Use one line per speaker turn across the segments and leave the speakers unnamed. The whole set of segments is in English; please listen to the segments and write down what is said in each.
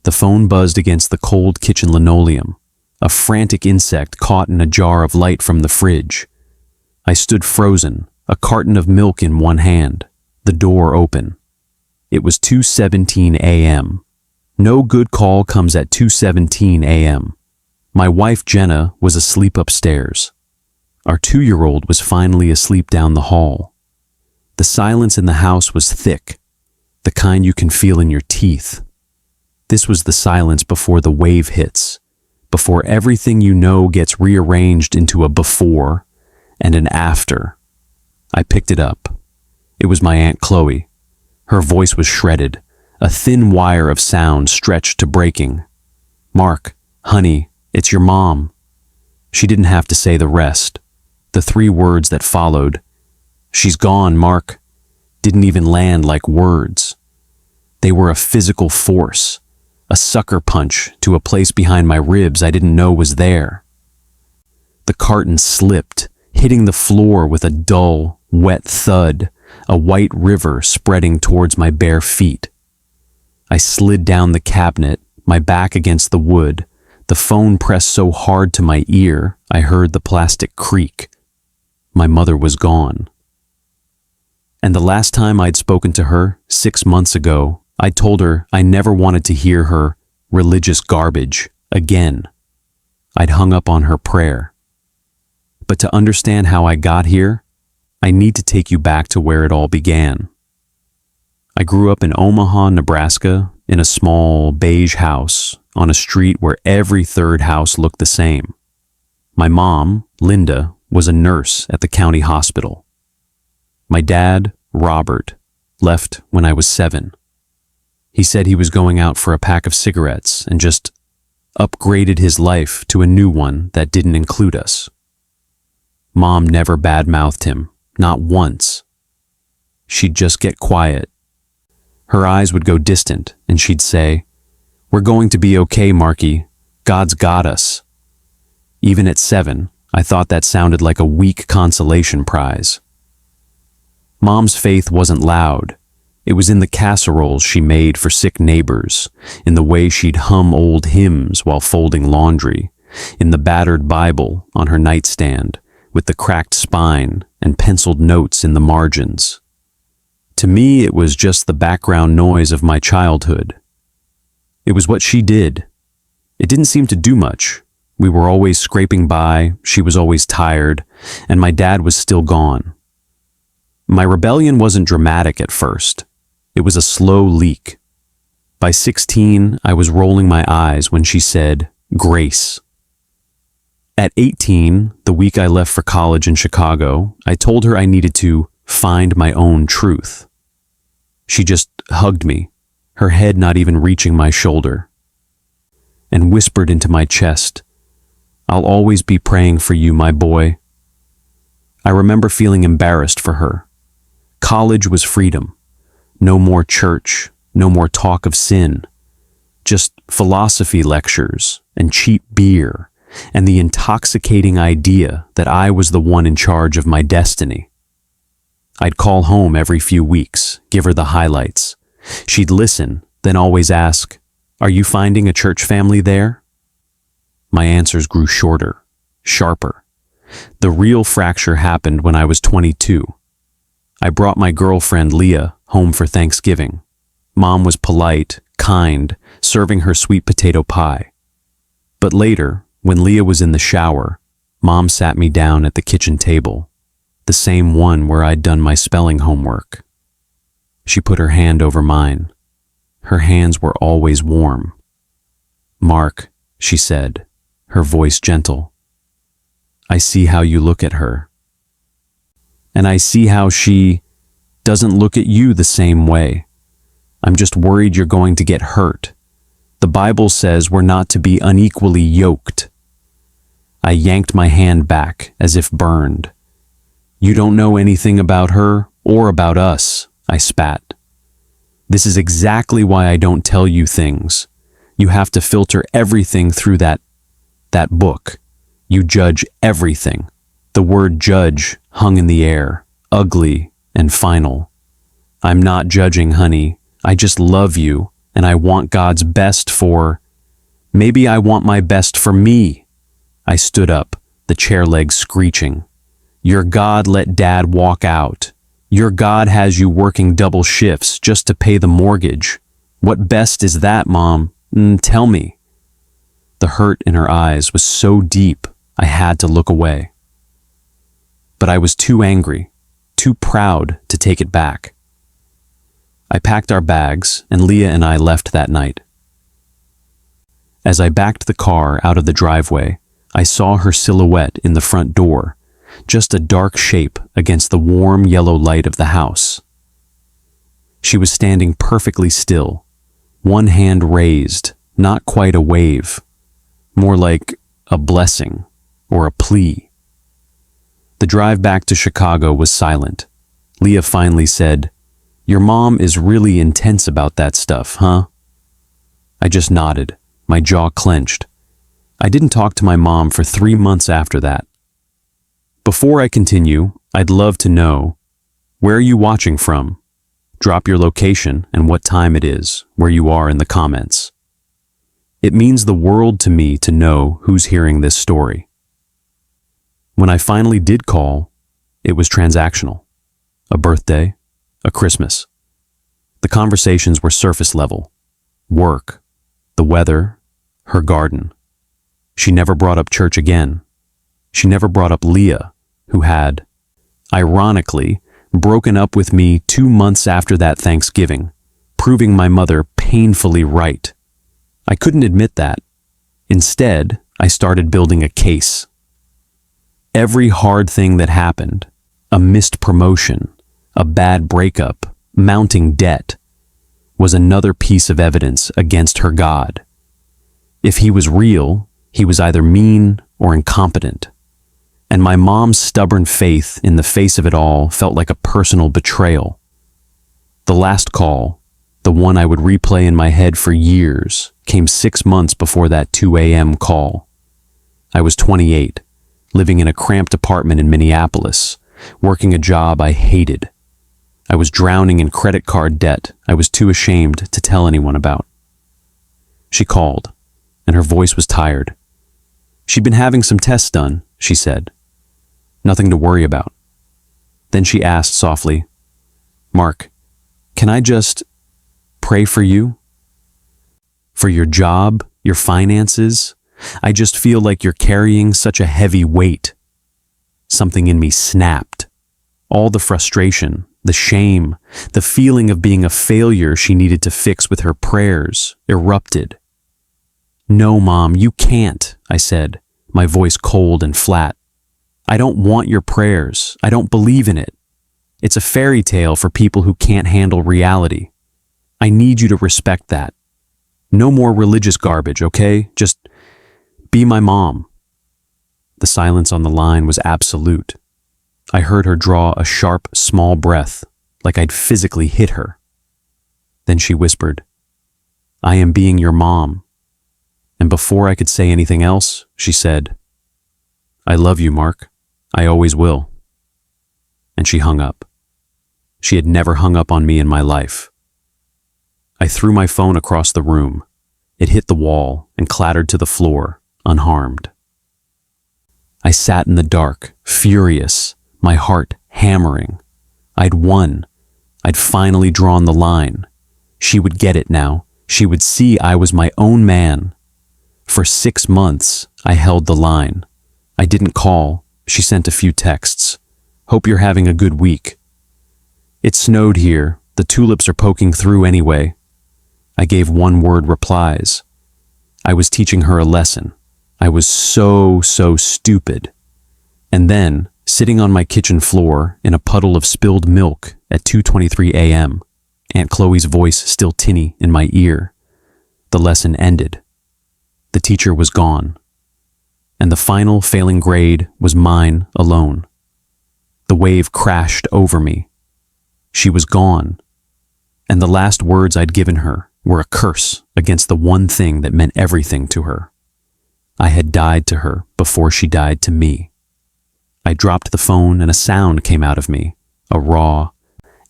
The phone buzzed against the cold kitchen linoleum, a frantic insect caught in a jar of light from the fridge. I stood frozen, a carton of milk in one hand, the door open. It was 2:17 a.m. No good call comes at 2:17 a.m. My wife Jenna was asleep upstairs. Our 2-year-old was finally asleep down the hall. The silence in the house was thick, the kind you can feel in your teeth. This was the silence before the wave hits, before everything you know gets rearranged into a before and an after. I picked it up. It was my Aunt Chloe. Her voice was shredded, a thin wire of sound stretched to breaking. "Mark, honey, it's your mom." She didn't have to say the rest. The 3 words that followed, "She's gone, Mark," didn't even land like words. They were a physical force, a sucker punch to a place behind my ribs I didn't know was there. The carton slipped, hitting the floor with a dull, wet thud, a white river spreading towards my bare feet. I slid down the cabinet, my back against the wood, the phone pressed so hard to my ear I heard the plastic creak. My mother was gone. And the last time I'd spoken to her, 6 months ago, I told her I never wanted to hear her religious garbage again. I'd hung up on her prayer. But to understand how I got here, I need to take you back to where it all began. I grew up in Omaha, Nebraska, in a small beige house on a street where every third house looked the same. My mom, Linda, was a nurse at the county hospital. My dad, Robert, left when I was 7. He said he was going out for a pack of cigarettes and just upgraded his life to a new one that didn't include us. Mom never badmouthed him, not once. She'd just get quiet. Her eyes would go distant and she'd say, "We're going to be okay, Marky. God's got us." Even at 7, I thought that sounded like a weak consolation prize. Mom's faith wasn't loud. It was in the casseroles she made for sick neighbors, in the way she'd hum old hymns while folding laundry, in the battered Bible on her nightstand, with the cracked spine and penciled notes in the margins. To me, it was just the background noise of my childhood. It was what she did. It didn't seem to do much. We were always scraping by, she was always tired, and my dad was still gone. My rebellion wasn't dramatic at first. It was a slow leak. By 16, I was rolling my eyes when she said, "Grace." At 18, the week I left for college in Chicago, I told her I needed to find my own truth. She just hugged me, her head not even reaching my shoulder, and whispered into my chest, "I'll always be praying for you, my boy." I remember feeling embarrassed for her. College was freedom. No more church, no more talk of sin. Just philosophy lectures and cheap beer and the intoxicating idea that I was the one in charge of my destiny. I'd call home every few weeks, give her the highlights. She'd listen, then always ask, "Are you finding a church family there?" My answers grew shorter, sharper. The real fracture happened when I was 22. I brought my girlfriend Leah home for Thanksgiving. Mom was polite, kind, serving her sweet potato pie. But later, when Leah was in the shower, Mom sat me down at the kitchen table, the same one where I'd done my spelling homework. She put her hand over mine. Her hands were always warm. "Mark," she said, her voice gentle, "I see how you look at her. And I see how she doesn't look at you the same way. I'm just worried you're going to get hurt. The Bible says we're not to be unequally yoked." I yanked my hand back as if burned. "You don't know anything about her or about us," I spat. "This is exactly why I don't tell you things. You have to filter everything through that book. You judge everything." The word judge hung in the air, ugly and final. "I'm not judging, honey. I just love you, and I want God's best for... Maybe I want my best for me. I stood up, the chair legs screeching. Your God let Dad walk out. Your God has you working double shifts just to pay the mortgage. What best is that, Mom? Tell me. The hurt in her eyes was so deep, I had to look away. But I was too angry, too proud to take it back. I packed our bags, and Leah and I left that night. As I backed the car out of the driveway, I saw her silhouette in the front door, just a dark shape against the warm yellow light of the house. She was standing perfectly still, one hand raised, not quite a wave, more like a blessing or a plea. The drive back to Chicago was silent. Leah finally said, "Your mom is really intense about that stuff, huh?" I just nodded, my jaw clenched. I didn't talk to my mom for 3 months after that. Before I continue, I'd love to know, where are you watching from? Drop your location and what time it is, where you are in the comments. It means the world to me to know who's hearing this story. When I finally did call, it was transactional. A birthday, a Christmas. The conversations were surface level. Work, the weather, her garden. She never brought up church again. She never brought up Leah, who had, ironically, broken up with me 2 months after that Thanksgiving, proving my mother painfully right. I couldn't admit that. Instead, I started building a case. Every hard thing that happened, a missed promotion, a bad breakup, mounting debt, was another piece of evidence against her God. If he was real, he was either mean or incompetent. And my mom's stubborn faith in the face of it all felt like a personal betrayal. The last call, the one I would replay in my head for years, came 6 months before that 2 a.m. call. I was 28, living in a cramped apartment in Minneapolis, working a job I hated. I was drowning in credit card debt I was too ashamed to tell anyone about. She called, and her voice was tired. She'd been having some tests done, she said. Nothing to worry about. Then she asked softly, "Mark, can I just pray for you? For your job, your finances? I just feel like you're carrying such a heavy weight." Something in me snapped. All the frustration, the shame, the feeling of being a failure she needed to fix with her prayers erupted. "No, Mom, you can't," I said, my voice cold and flat. "I don't want your prayers. I don't believe in it. It's a fairy tale for people who can't handle reality. I need you to respect that. No more religious garbage, okay? Just be my mom." The silence on the line was absolute. I heard her draw a sharp, small breath, like I'd physically hit her. Then she whispered, "I am being your mom." And before I could say anything else, she said, "I love you, Mark. I always will." And she hung up. She had never hung up on me in my life. I threw my phone across the room. It hit the wall and clattered to the floor, unharmed. I sat in the dark, furious, my heart hammering. I'd won. I'd finally drawn the line. She would get it now. She would see I was my own man. For 6 months, I held the line. I didn't call. She sent a few texts. "Hope you're having a good week." "It snowed here. The tulips are poking through anyway." I gave one-word replies. I was teaching her a lesson. I was so stupid. And then, sitting on my kitchen floor in a puddle of spilled milk at 2:23 a.m., Aunt Chloe's voice still tinny in my ear, the lesson ended. The teacher was gone. And the final failing grade was mine alone. The wave crashed over me. She was gone. And the last words I'd given her were a curse against the one thing that meant everything to her. I had died to her before she died to me. I dropped the phone and a sound came out of me, a raw,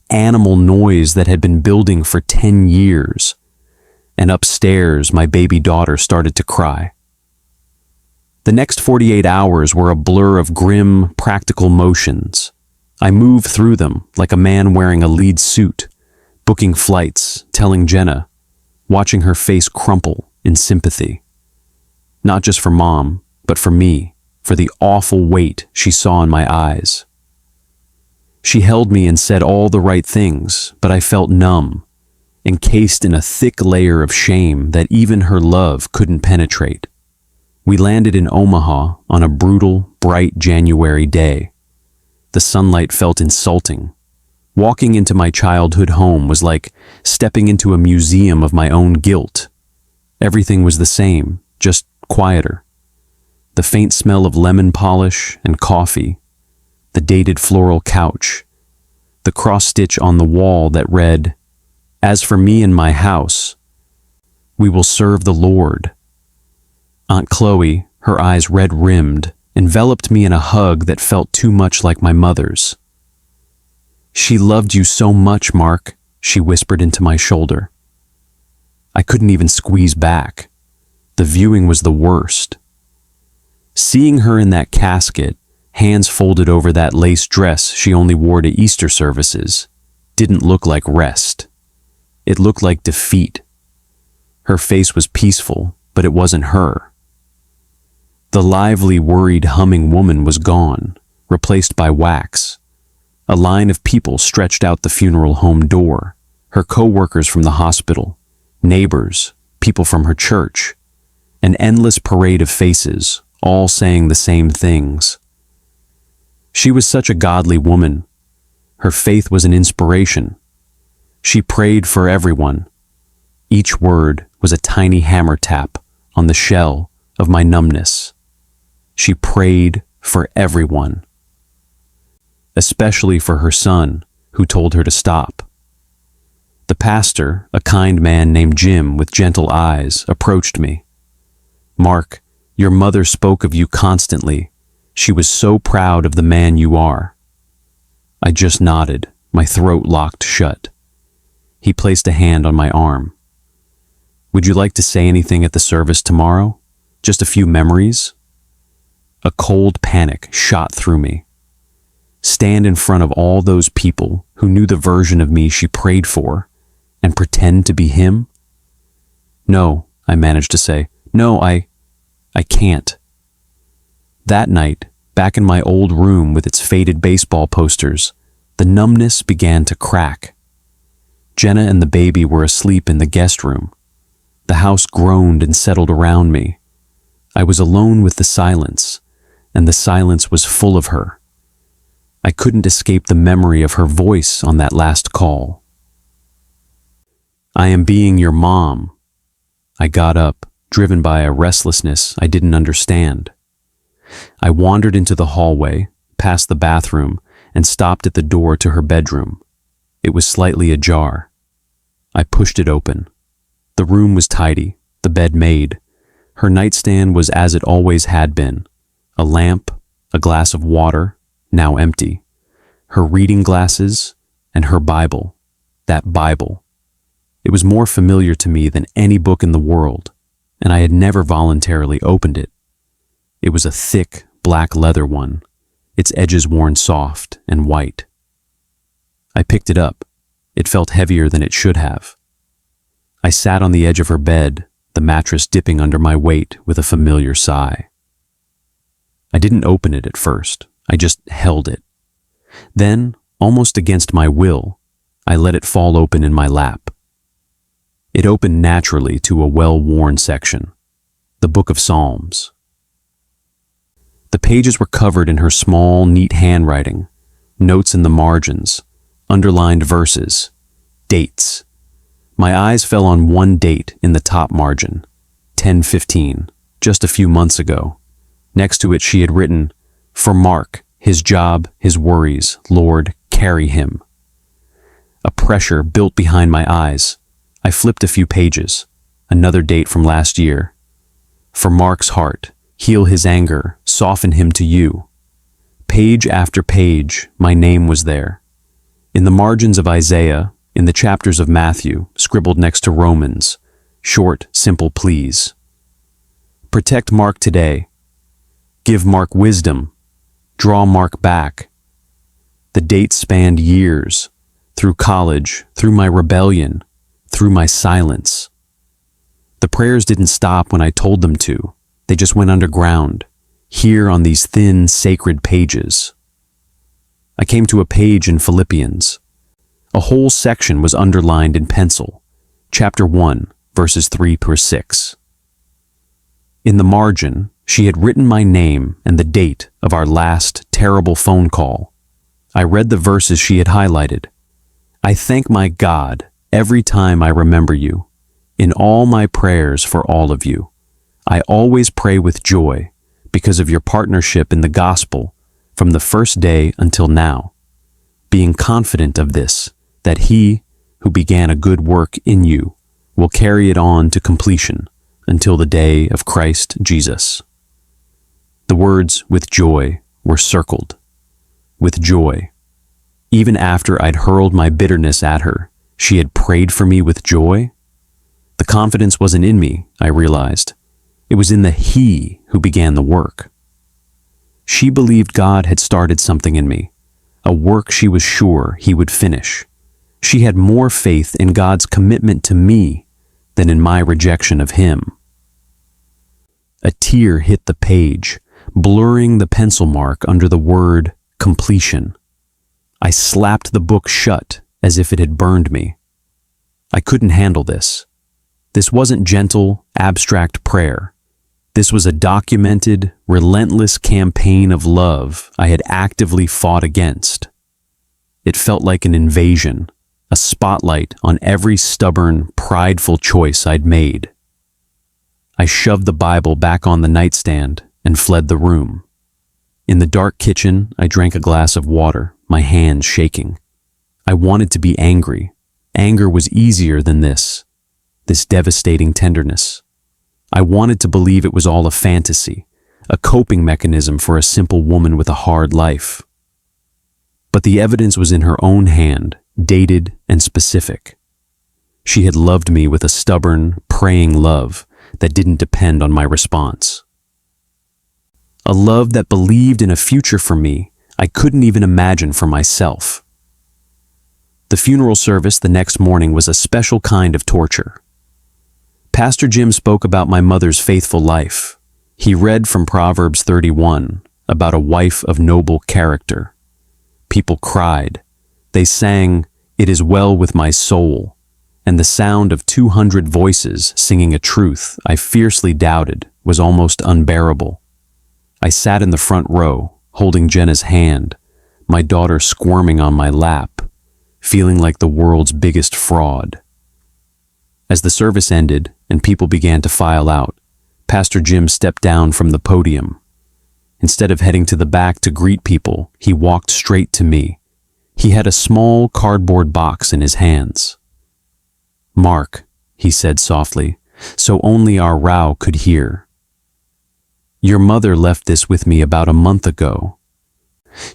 animal noise that had been building for 10 years. and upstairs my baby daughter started to cry. The next 48 hours were a blur of grim, practical motions. I moved through them like a man wearing a lead suit, booking flights, telling Jenna, watching her face crumple in sympathy. Not just for Mom, but for me, for the awful weight she saw in my eyes. She held me and said all the right things, but I felt numb, encased in a thick layer of shame that even her love couldn't penetrate. We landed in Omaha on a brutal, bright January day. The sunlight felt insulting. Walking into my childhood home was like stepping into a museum of my own guilt. Everything was the same, just quieter. The faint smell of lemon polish and coffee, the dated floral couch, the cross-stitch on the wall that read, "As for me and my house, we will serve the Lord." Aunt Chloe, her eyes red-rimmed, enveloped me in a hug that felt too much like my mother's. "She loved you so much, Mark," she whispered into my shoulder. I couldn't even squeeze back. The viewing was the worst. Seeing her in that casket, hands folded over that lace dress she only wore to Easter services, didn't look like rest. It looked like defeat. Her face was peaceful, but it wasn't her. The lively, worried, humming woman was gone, replaced by wax. A line of people stretched out the funeral home door, her co-workers from the hospital, neighbors, people from her church, an endless parade of faces, all saying the same things. She was such a godly woman. Her faith was an inspiration. She prayed for everyone. Each word was a tiny hammer tap on the shell of my numbness. She prayed for everyone, especially for her son, who told her to stop. The pastor, a kind man named Jim with gentle eyes, approached me. "Mark, your mother spoke of you constantly. She was so proud of the man you are." I just nodded, my throat locked shut. He placed a hand on my arm. "Would you like to say anything at the service tomorrow? Just a few memories?" A cold panic shot through me. Stand in front of all those people who knew the version of me she prayed for and pretend to be him? "No," I managed to say. "No, I can't." That night, back in my old room with its faded baseball posters, the numbness began to crack. Jenna and the baby were asleep in the guest room. The house groaned and settled around me. I was alone with the silence, and the silence was full of her. I couldn't escape the memory of her voice on that last call. "I am being your mom." I got up, driven by a restlessness I didn't understand. I wandered into the hallway, past the bathroom, and stopped at the door to her bedroom. It was slightly ajar. I pushed it open. The room was tidy, the bed made. Her nightstand was as it always had been. A lamp, a glass of water, now empty. Her reading glasses, and her Bible. That Bible. It was more familiar to me than any book in the world, and I had never voluntarily opened it. It was a thick, black leather one, its edges worn soft and white. I picked it up. It felt heavier than it should have. I sat on the edge of her bed, the mattress dipping under my weight with a familiar sigh. I didn't open it at first. I just held it. Then, almost against my will, I let it fall open in my lap. It opened naturally to a well-worn section, the Book of Psalms. The pages were covered in her small, neat handwriting, notes in the margins, underlined verses, dates. My eyes fell on one date in the top margin, 10/15, just a few months ago. Next to it she had written, "For Mark, his job, his worries, Lord, carry him." A pressure built behind my eyes. I flipped a few pages. Another date from last year. "For Mark's heart, heal his anger, soften him to you." Page after page, my name was there. In the margins of Isaiah, in the chapters of Matthew, scribbled next to Romans, short, simple pleas. Protect Mark today. Give Mark wisdom. Draw Mark back. The date spanned years, through college, through my rebellion, through my silence. The prayers didn't stop when I told them to. They just went underground, here on these thin, sacred pages. I came to a page in Philippians. A whole section was underlined in pencil, chapter 1, verses 3-6. In the margin, she had written my name and the date of our last terrible phone call. I read the verses she had highlighted. I thank my God every time I remember you, in all my prayers for all of you. I always pray with joy because of your partnership in the gospel from the first day until now, being confident of this, that he who began a good work in you will carry it on to completion until the day of Christ Jesus. The words "with joy" were circled. With joy. Even after I'd hurled my bitterness at her, she had prayed for me with joy? The confidence wasn't in me, I realized. It was in the He who began the work. She believed God had started something in me, a work she was sure He would finish. She had more faith in God's commitment to me than in my rejection of Him. A tear hit the page, blurring the pencil mark under the word completion. I slapped the book shut as if it had burned me. I couldn't handle this. This wasn't gentle, abstract prayer. This was a documented, relentless campaign of love I had actively fought against. It felt like an invasion, a spotlight on every stubborn, prideful choice I'd made. I shoved the Bible back on the nightstand and fled the room. In the dark kitchen, I drank a glass of water, my hands shaking. I wanted to be angry. Anger was easier than this devastating tenderness. I wanted to believe it was all a fantasy, a coping mechanism for a simple woman with a hard life. But the evidence was in her own hand, dated and specific. She had loved me with a stubborn, praying love that didn't depend on my response. A love that believed in a future for me I couldn't even imagine for myself. The funeral service the next morning was a special kind of torture. Pastor Jim spoke about my mother's faithful life. He read from Proverbs 31 about a wife of noble character. People cried. They sang, "It is well with my soul," and the sound of 200 voices singing a truth I fiercely doubted was almost unbearable. I sat in the front row, holding Jenna's hand, my daughter squirming on my lap, feeling like the world's biggest fraud. As the service ended and people began to file out, Pastor Jim stepped down from the podium. Instead of heading to the back to greet people, he walked straight to me. He had a small cardboard box in his hands. "Mark," he said softly, so only our row could hear. "Your mother left this with me about a month ago.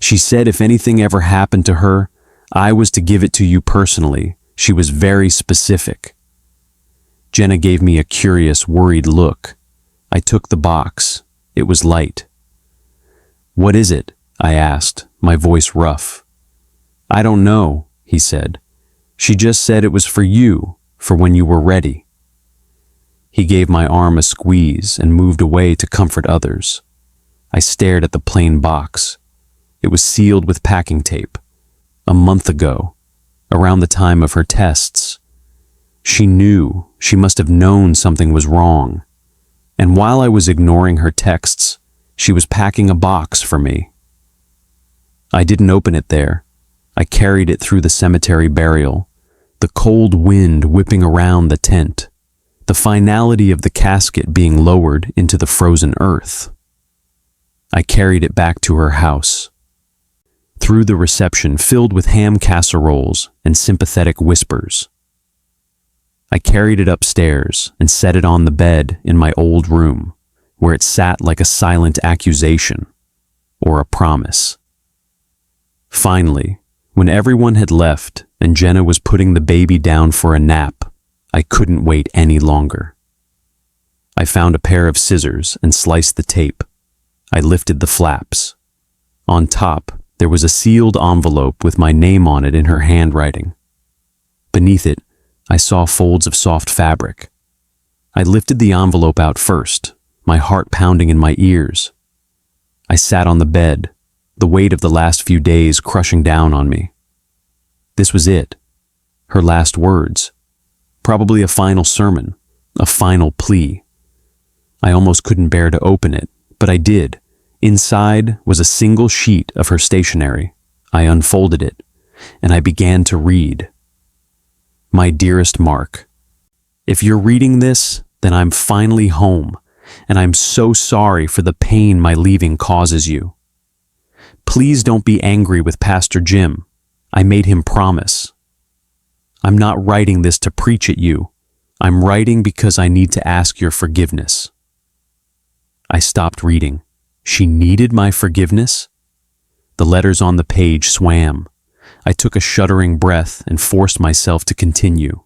She said if anything ever happened to her, I was to give it to you personally. She was very specific." Jenna gave me a curious, worried look. I took the box. It was light. "What is it?" I asked, my voice rough. "I don't know," he said. "She just said it was for you, for when you were ready." He gave my arm a squeeze and moved away to comfort others. I stared at the plain box. It was sealed with packing tape. A month ago, around the time of her tests. She knew, she must have known something was wrong. And while I was ignoring her texts, she was packing a box for me. I didn't open it there. I carried it through the cemetery burial, the cold wind whipping around the tent, the finality of the casket being lowered into the frozen earth. I carried it back to her house. Through the reception filled with ham casseroles and sympathetic whispers. I carried it upstairs and set it on the bed in my old room, where it sat like a silent accusation or a promise. Finally, when everyone had left and Jenna was putting the baby down for a nap, I couldn't wait any longer. I found a pair of scissors and sliced the tape. I lifted the flaps. On top, there was a sealed envelope with my name on it in her handwriting. Beneath it, I saw folds of soft fabric. I lifted the envelope out first, my heart pounding in my ears. I sat on the bed, the weight of the last few days crushing down on me. This was it. Her last words. Probably a final sermon, a final plea. I almost couldn't bear to open it, but I did. Inside was a single sheet of her stationery. I unfolded it, and I began to read. My dearest Mark, if you're reading this, then I'm finally home, and I'm so sorry for the pain my leaving causes you. Please don't be angry with Pastor Jim. I made him promise. I'm not writing this to preach at you. I'm writing because I need to ask your forgiveness. I stopped reading. She needed my forgiveness? The letters on the page swam. I took a shuddering breath and forced myself to continue.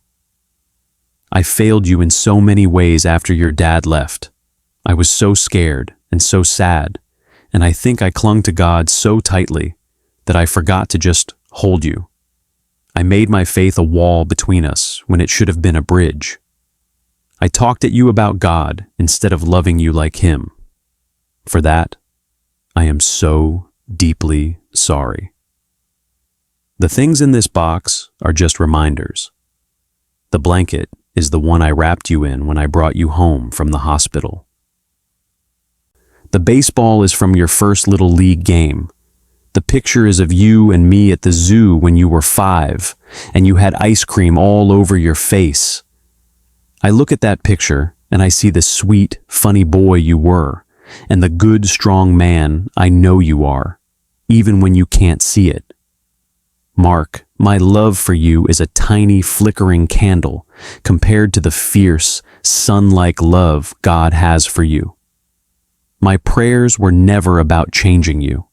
I failed you in so many ways after your dad left. I was so scared and so sad, and I think I clung to God so tightly that I forgot to just hold you. I made my faith a wall between us when it should have been a bridge. I talked at you about God instead of loving you like Him. For that, I am so deeply sorry. The things in this box are just reminders. The blanket is the one I wrapped you in when I brought you home from the hospital. The baseball is from your first Little League game. The picture is of you and me at the zoo when you were 5, and you had ice cream all over your face. I look at that picture, and I see the sweet, funny boy you were, and the good, strong man I know you are, even when you can't see it. Mark, my love for you is a tiny, flickering candle compared to the fierce, sun-like love God has for you. My prayers were never about changing you.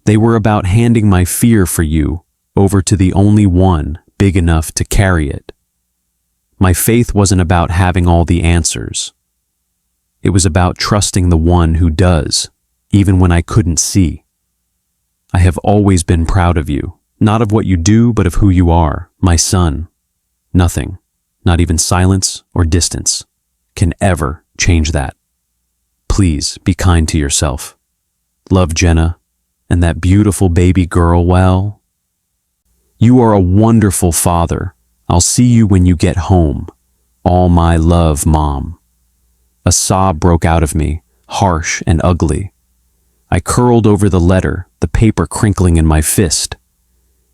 They were about handing my fear for you over to the only one big enough to carry it. My faith wasn't about having all the answers. It was about trusting the one who does, even when I couldn't see. I have always been proud of you, not of what you do, but of who you are, my son. Nothing, not even silence or distance, can ever change that. Please be kind to yourself. Love Jenna and that beautiful baby girl well. You are a wonderful father. I'll see you when you get home. All my love, Mom. A sob broke out of me, harsh and ugly. I curled over the letter, the paper crinkling in my fist.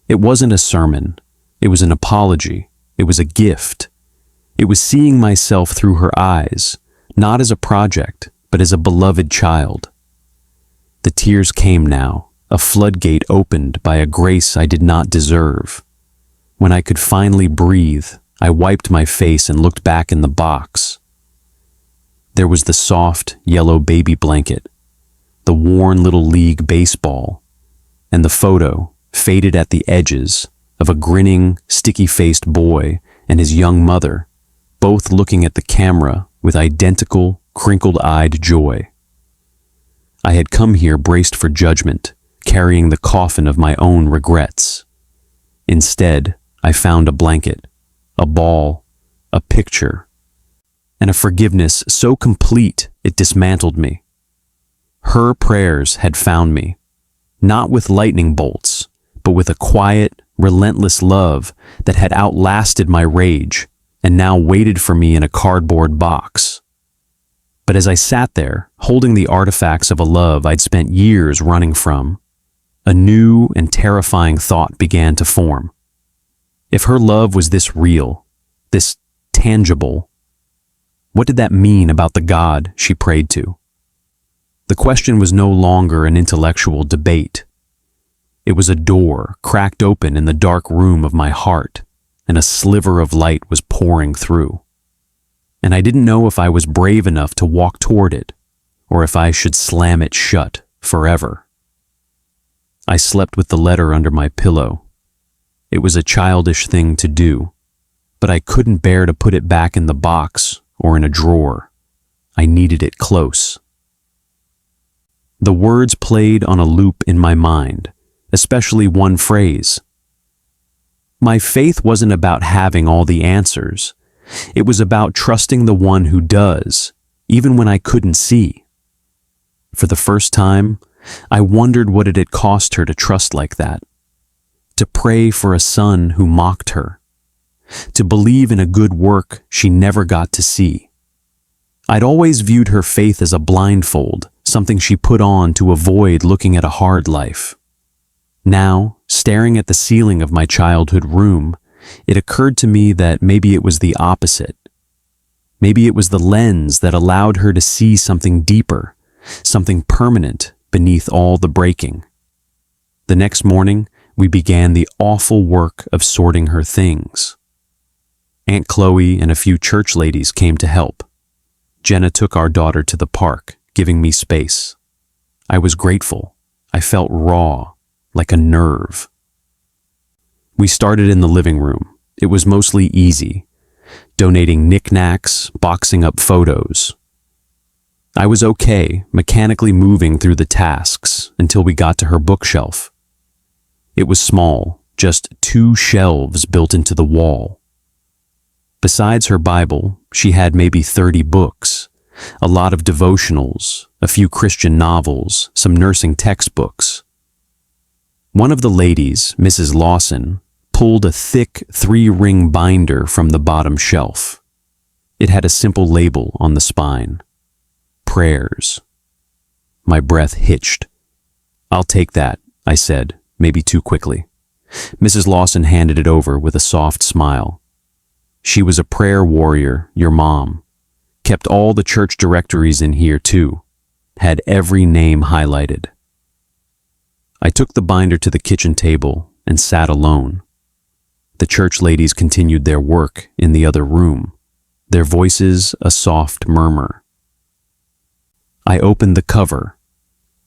It wasn't a sermon. It was an apology. It was a gift. It was seeing myself through her eyes, not as a project, but as a beloved child. The tears came now, a floodgate opened by a grace I did not deserve. When I could finally breathe, I wiped my face and looked back in the box. There was the soft, yellow baby blanket, the worn Little League baseball, and the photo, faded at the edges, of a grinning, sticky-faced boy and his young mother, both looking at the camera with identical, crinkled-eyed joy. I had come here braced for judgment, carrying the coffin of my own regrets. Instead, I found a blanket, a ball, a picture, and a forgiveness so complete it dismantled me. Her prayers had found me, not with lightning bolts, but with a quiet, relentless love that had outlasted my rage and now waited for me in a cardboard box. But as I sat there, holding the artifacts of a love I'd spent years running from, a new and terrifying thought began to form. If her love was this real, this tangible, what did that mean about the God she prayed to? The question was no longer an intellectual debate. It was a door cracked open in the dark room of my heart, and a sliver of light was pouring through. And I didn't know if I was brave enough to walk toward it, or if I should slam it shut forever. I slept with the letter under my pillow. It was a childish thing to do, but I couldn't bear to put it back in the box or in a drawer. I needed it close. The words played on a loop in my mind, especially one phrase. My faith wasn't about having all the answers. It was about trusting the one who does, even when I couldn't see. For the first time, I wondered what it had cost her to trust like that. To pray for a son who mocked her. To believe in a good work she never got to see. I'd always viewed her faith as a blindfold, something she put on to avoid looking at a hard life. Now, staring at the ceiling of my childhood room, it occurred to me that maybe it was the opposite. Maybe it was the lens that allowed her to see something deeper, something permanent beneath all the breaking. The next morning, we began the awful work of sorting her things. Aunt Chloe and a few church ladies came to help. Jenna took our daughter to the park, giving me space. I was grateful. I felt raw, like a nerve. We started in the living room. It was mostly easy, donating knickknacks, boxing up photos. I was okay, mechanically moving through the tasks until we got to her bookshelf. It was small, just 2 shelves built into the wall. Besides her Bible, she had maybe 30 books, a lot of devotionals, a few Christian novels, some nursing textbooks. One of the ladies, Mrs. Lawson, pulled a thick 3-ring binder from the bottom shelf. It had a simple label on the spine. Prayers. My breath hitched. "I'll take that," I said, maybe too quickly. Mrs. Lawson handed it over with a soft smile. She was a prayer warrior, your mom. Kept all the church directories in here too. Had every name highlighted. I took the binder to the kitchen table and sat alone. The church ladies continued their work in the other room, their voices a soft murmur. I opened the cover.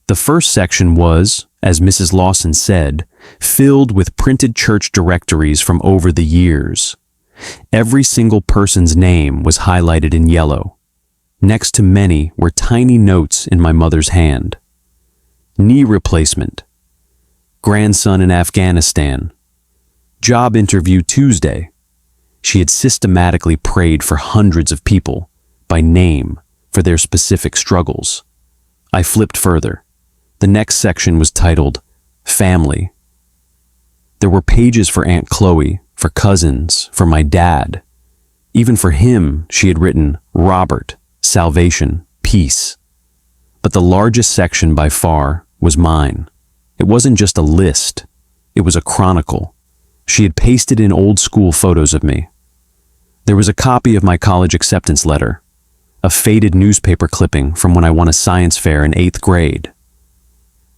The first section was, as Mrs. Lawson said, filled with printed church directories from over the years. Every single person's name was highlighted in yellow. Next to many were tiny notes in my mother's hand. Knee replacement. Grandson in Afghanistan. Job interview Tuesday. She had systematically prayed for hundreds of people, by name, for their specific struggles. I flipped further. The next section was titled, Family. There were pages for Aunt Chloe, for cousins, for my dad. Even for him, she had written, Robert, salvation, peace. But the largest section by far was mine. It wasn't just a list. It was a chronicle. She had pasted in old school photos of me. There was a copy of my college acceptance letter, a faded newspaper clipping from when I won a science fair in 8th grade.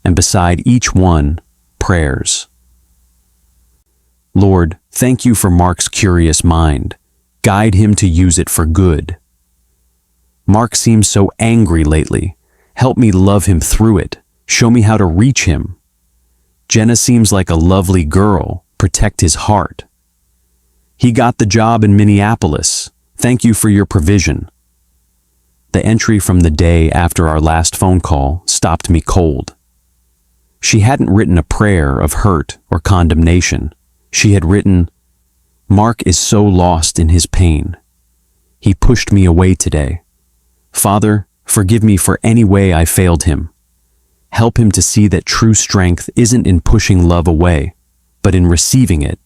And beside each one, prayers. Lord, thank you for Mark's curious mind. Guide him to use it for good. Mark seems so angry lately. Help me love him through it. Show me how to reach him. Jenna seems like a lovely girl. Protect his heart. He got the job in Minneapolis. Thank you for your provision. The entry from the day after our last phone call stopped me cold. She hadn't written a prayer of hurt or condemnation. She had written, Mark is so lost in his pain. He pushed me away today. Father, forgive me for any way I failed him. Help him to see that true strength isn't in pushing love away, but in receiving it.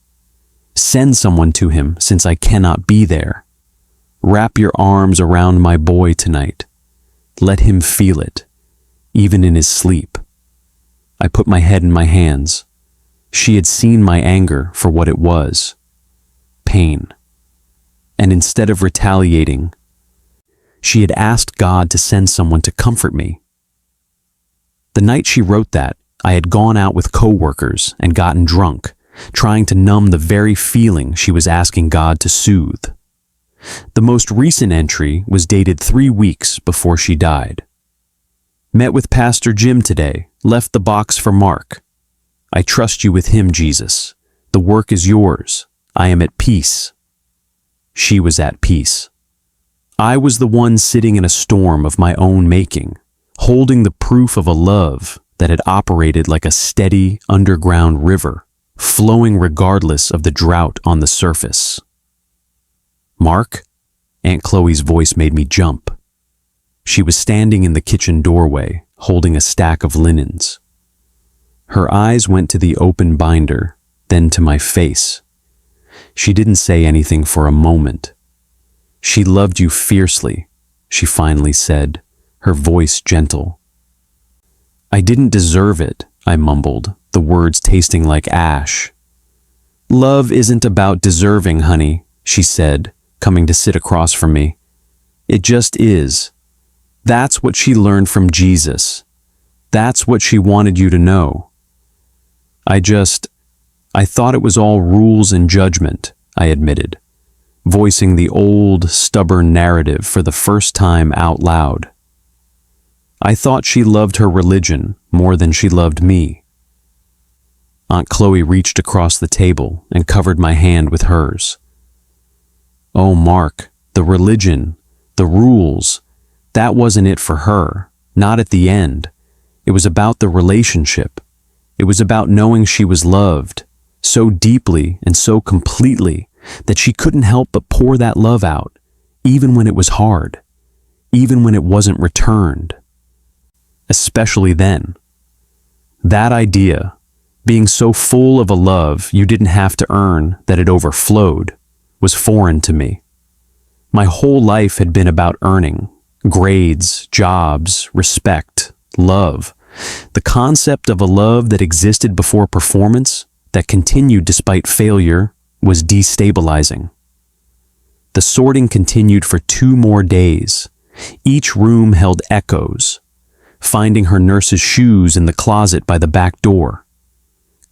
Send someone to him since I cannot be there. Wrap your arms around my boy tonight. Let him feel it, even in his sleep. I put my head in my hands. She had seen my anger for what it was, pain. And instead of retaliating, she had asked God to send someone to comfort me. The night she wrote that, I had gone out with coworkers and gotten drunk, trying to numb the very feeling she was asking God to soothe. The most recent entry was dated 3 weeks before she died. Met with Pastor Jim today, left the box for Mark. I trust you with him, Jesus. The work is yours. I am at peace. She was at peace. I was the one sitting in a storm of my own making, holding the proof of a love that had operated like a steady underground river, flowing regardless of the drought on the surface. "Mark?" Aunt Chloe's voice made me jump. She was standing in the kitchen doorway, holding a stack of linens. Her eyes went to the open binder, then to my face. She didn't say anything for a moment. "She loved you fiercely," she finally said, her voice gentle. "I didn't deserve it," I mumbled, the words tasting like ash. "Love isn't about deserving, honey," she said, coming to sit across from me. "It just is. That's what she learned from Jesus. That's what she wanted you to know." I thought it was all rules and judgment," I admitted, voicing the old, stubborn narrative for the first time out loud. "I thought she loved her religion more than she loved me." Aunt Chloe reached across the table and covered my hand with hers. "Oh, Mark, the religion, the rules, that wasn't it for her, not at the end. It was about the relationship. It was about knowing she was loved, so deeply and so completely that she couldn't help but pour that love out, even when it was hard, even when it wasn't returned. Especially then. That idea, being so full of a love you didn't have to earn that it overflowed, was foreign to me. My whole life had been about earning, grades, jobs, respect, love. The concept of a love that existed before performance, that continued despite failure, was destabilizing. The sorting continued for 2 more days. Each room held echoes, finding her nurse's shoes in the closet by the back door,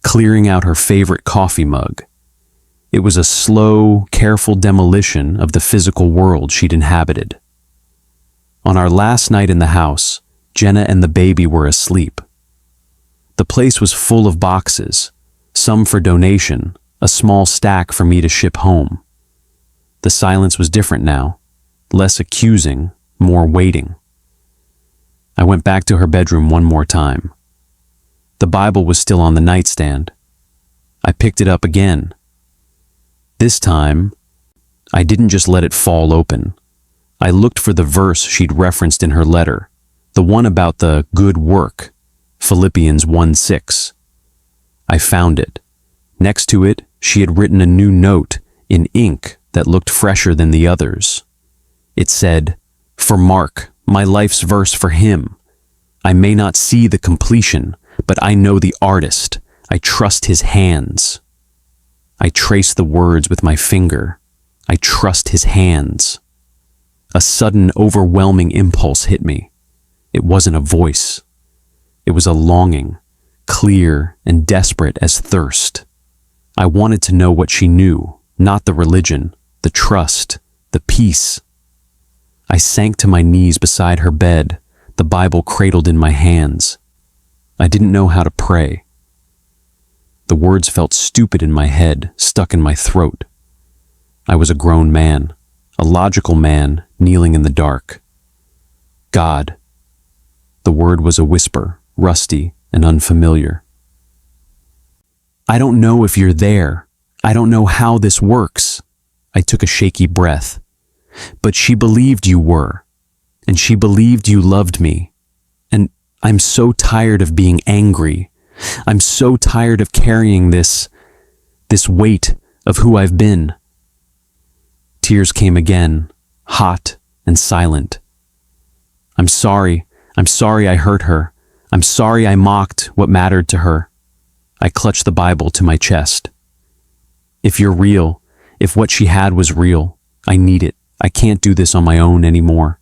clearing out her favorite coffee mug. It was a slow, careful demolition of the physical world she'd inhabited. On our last night in the house, Jenna and the baby were asleep. The place was full of boxes, some for donation, a small stack for me to ship home. The silence was different now, less accusing, more waiting. I went back to her bedroom one more time. The Bible was still on the nightstand. I picked it up again. This time, I didn't just let it fall open. I looked for the verse she'd referenced in her letter, the one about the good work, Philippians 1:6. I found it. Next to it, she had written a new note in ink that looked fresher than the others. It said, "For Mark, my life's verse for him. I may not see the completion, but I know the artist. I trust his hands." I traced the words with my finger. I trust his hands. A sudden, overwhelming impulse hit me. It wasn't a voice. It was a longing, clear and desperate as thirst. I wanted to know what she knew, not the religion, the trust, the peace. I sank to my knees beside her bed, the Bible cradled in my hands. I didn't know how to pray. The words felt stupid in my head, stuck in my throat. I was a grown man, a logical man kneeling in the dark. God. The word was a whisper, rusty and unfamiliar. "I don't know if you're there. I don't know how this works." I took a shaky breath. "But she believed you were, and she believed you loved me. And I'm so tired of being angry. I'm so tired of carrying this weight of who I've been." Tears came again, hot and silent. I'm sorry I hurt her. I'm sorry I mocked what mattered to her." I clutched the Bible to my chest. "If you're real, if what she had was real, I need it. I can't do this on my own anymore."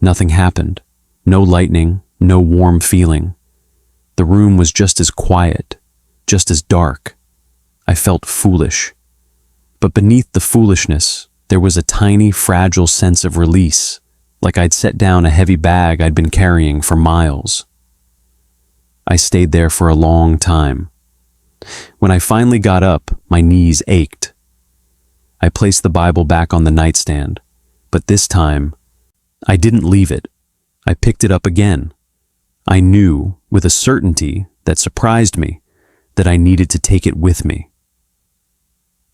Nothing happened. No lightning, no warm feeling. The room was just as quiet, just as dark. I felt foolish. But beneath the foolishness, there was a tiny, fragile sense of release, like I'd set down a heavy bag I'd been carrying for miles. I stayed there for a long time. When I finally got up, my knees ached. I placed the Bible back on the nightstand, but this time, I didn't leave it. I picked it up again. I knew, with a certainty that surprised me, that I needed to take it with me.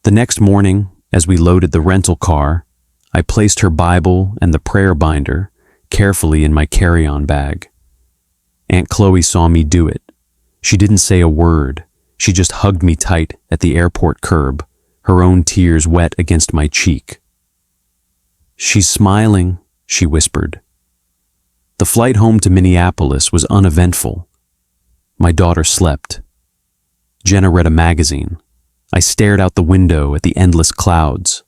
The next morning, as we loaded the rental car, I placed her Bible and the prayer binder carefully in my carry-on bag. Aunt Chloe saw me do it. She didn't say a word. She just hugged me tight at the airport curb, her own tears wet against my cheek. "She's smiling," she whispered. The flight home to Minneapolis was uneventful. My daughter slept. Jenna read a magazine. I stared out the window at the endless clouds.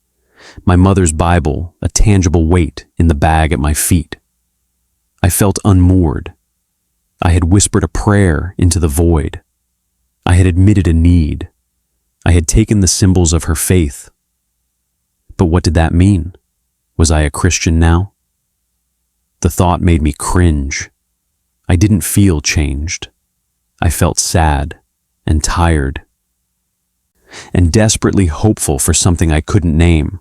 My mother's Bible, a tangible weight in the bag at my feet. I felt unmoored. I had whispered a prayer into the void. I had admitted a need. I had taken the symbols of her faith. But what did that mean? Was I a Christian now? The thought made me cringe. I didn't feel changed. I felt sad and tired and desperately hopeful for something I couldn't name.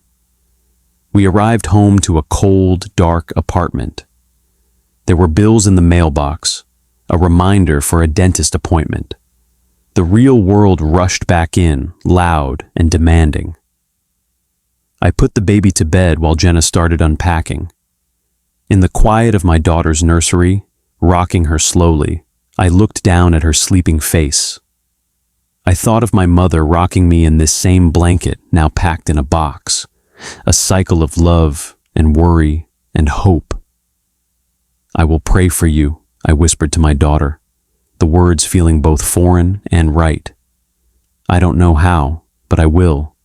We arrived home to a cold, dark apartment. There were bills in the mailbox, a reminder for a dentist appointment. The real world rushed back in, loud and demanding. I put the baby to bed while Jenna started unpacking. In the quiet of my daughter's nursery, rocking her slowly, I looked down at her sleeping face. I thought of my mother rocking me in this same blanket now packed in a box, a cycle of love and worry and hope. "I will pray for you," I whispered to my daughter, the words feeling both foreign and right. "I don't know how, but I will."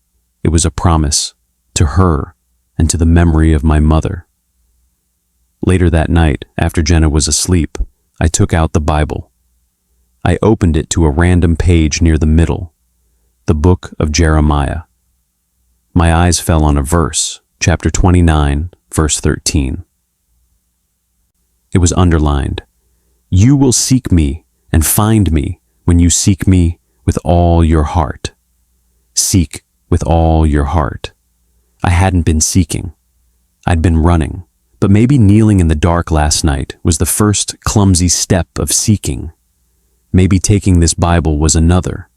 It was a promise, to her and to the memory of my mother. Later that night, after Jenna was asleep, I took out the Bible. I opened it to a random page near the middle, the book of Jeremiah. My eyes fell on a verse, chapter 29, verse 13. It was underlined. "You will seek me and find me when you seek me with all your heart." Seek with all your heart. I hadn't been seeking. I'd been running, but maybe kneeling in the dark last night was the first clumsy step of seeking. Maybe taking this Bible was another.